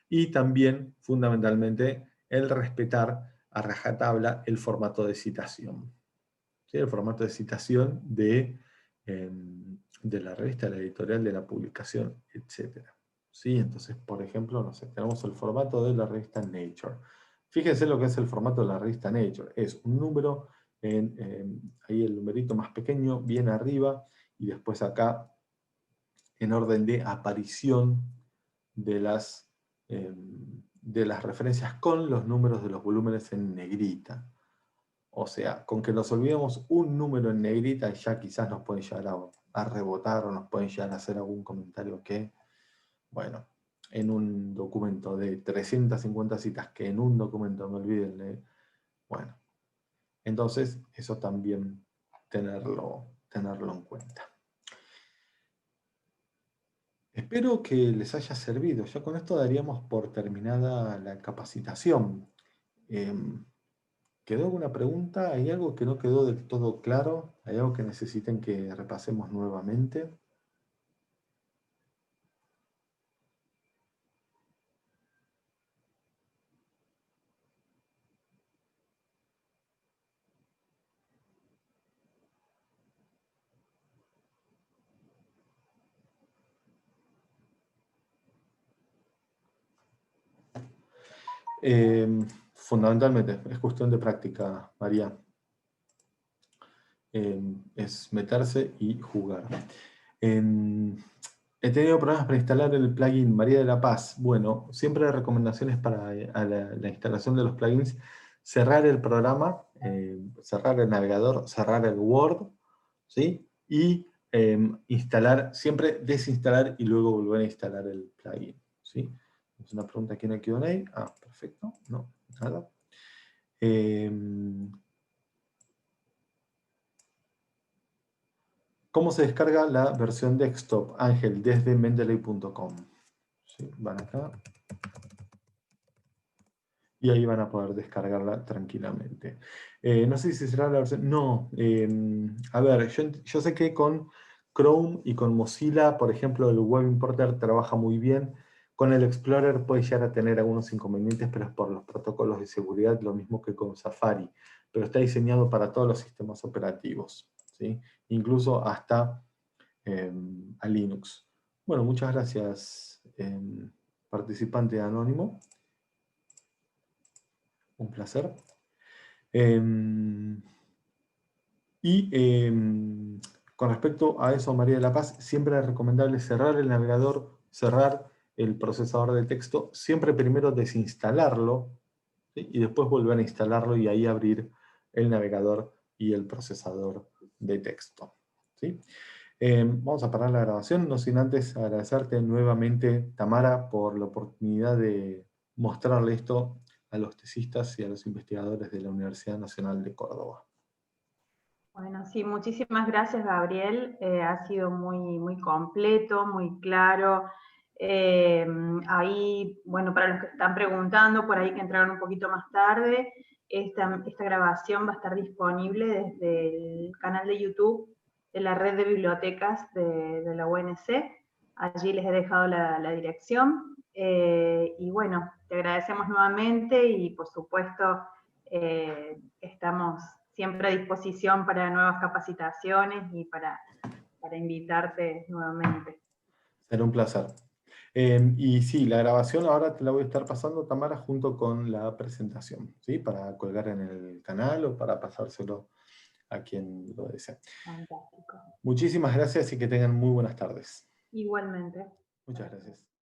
Y también, fundamentalmente, el respetar a rajatabla el formato de citación. ¿Sí? El formato de citación de la revista, de la editorial, de la publicación, etc. ¿Sí? Entonces, por ejemplo, no sé, tenemos el formato de la revista Nature. Fíjense lo que es el formato de la revista Nature. Es un número, ahí el numerito más pequeño, bien arriba, y después acá, en orden de aparición de las referencias con los números de los volúmenes en negrita. O sea, con que nos olvidemos un número en negrita, ya quizás nos pueden llegar a rebotar o nos pueden llegar a hacer algún comentario que, bueno, en un documento de 350 citas, que en un documento me olviden de, bueno, entonces eso también tenerlo en cuenta. Espero que les haya servido. Ya con esto daríamos por terminada la capacitación. ¿Quedó alguna pregunta? ¿Hay algo que no quedó del todo claro? ¿Hay algo que necesiten que repasemos nuevamente? Fundamentalmente, es cuestión de práctica, María. Es meterse y jugar. He tenido problemas para instalar el plugin María de la Paz. Bueno, siempre hay recomendaciones para la instalación de los plugins. Cerrar el programa, cerrar el navegador, cerrar el Word, ¿sí? Y instalar, siempre desinstalar y luego volver a instalar el plugin, ¿sí? Es una pregunta aquí en el Q&A. Ah, perfecto. No, nada. ¿Cómo se descarga la versión desktop, Ángel, desde mendeley.com? ¿Sí? Van acá. Y ahí van a poder descargarla tranquilamente. No sé si será la versión... No. A ver, yo sé que con Chrome y con Mozilla, por ejemplo, el Web Importer trabaja muy bien. Con el Explorer puede llegar a tener algunos inconvenientes, pero es por los protocolos de seguridad, lo mismo que con Safari. Pero está diseñado para todos los sistemas operativos, ¿sí? Incluso hasta a Linux. Bueno, muchas gracias, participante anónimo. Un placer. Y con respecto a eso, María de la Paz, siempre es recomendable cerrar el navegador, cerrar el procesador de texto, siempre primero desinstalarlo, ¿sí? Y después volver a instalarlo y ahí abrir el navegador y el procesador de texto, ¿sí? Vamos a parar la grabación, no sin antes agradecerte nuevamente, Tamara, por la oportunidad de mostrarle esto a los tesistas y a los investigadores de la Universidad Nacional de Córdoba. Bueno, sí, muchísimas gracias, Gabriel. Ha sido muy completo, muy claro. Ahí, bueno, para los que están preguntando, por ahí que entraron un poquito más tarde, esta grabación va a estar disponible desde el canal de YouTube de la red de bibliotecas de la UNC. Allí les he dejado la dirección. Y bueno, te agradecemos nuevamente y por supuesto estamos siempre a disposición para nuevas capacitaciones y para invitarte nuevamente. Será un placer. Y sí, la grabación ahora te la voy a estar pasando, Tamara, junto con la presentación, ¿sí? Para colgar en el canal o para pasárselo a quien lo desee. Fantástico. Muchísimas gracias y que tengan muy buenas tardes. Igualmente. Muchas gracias.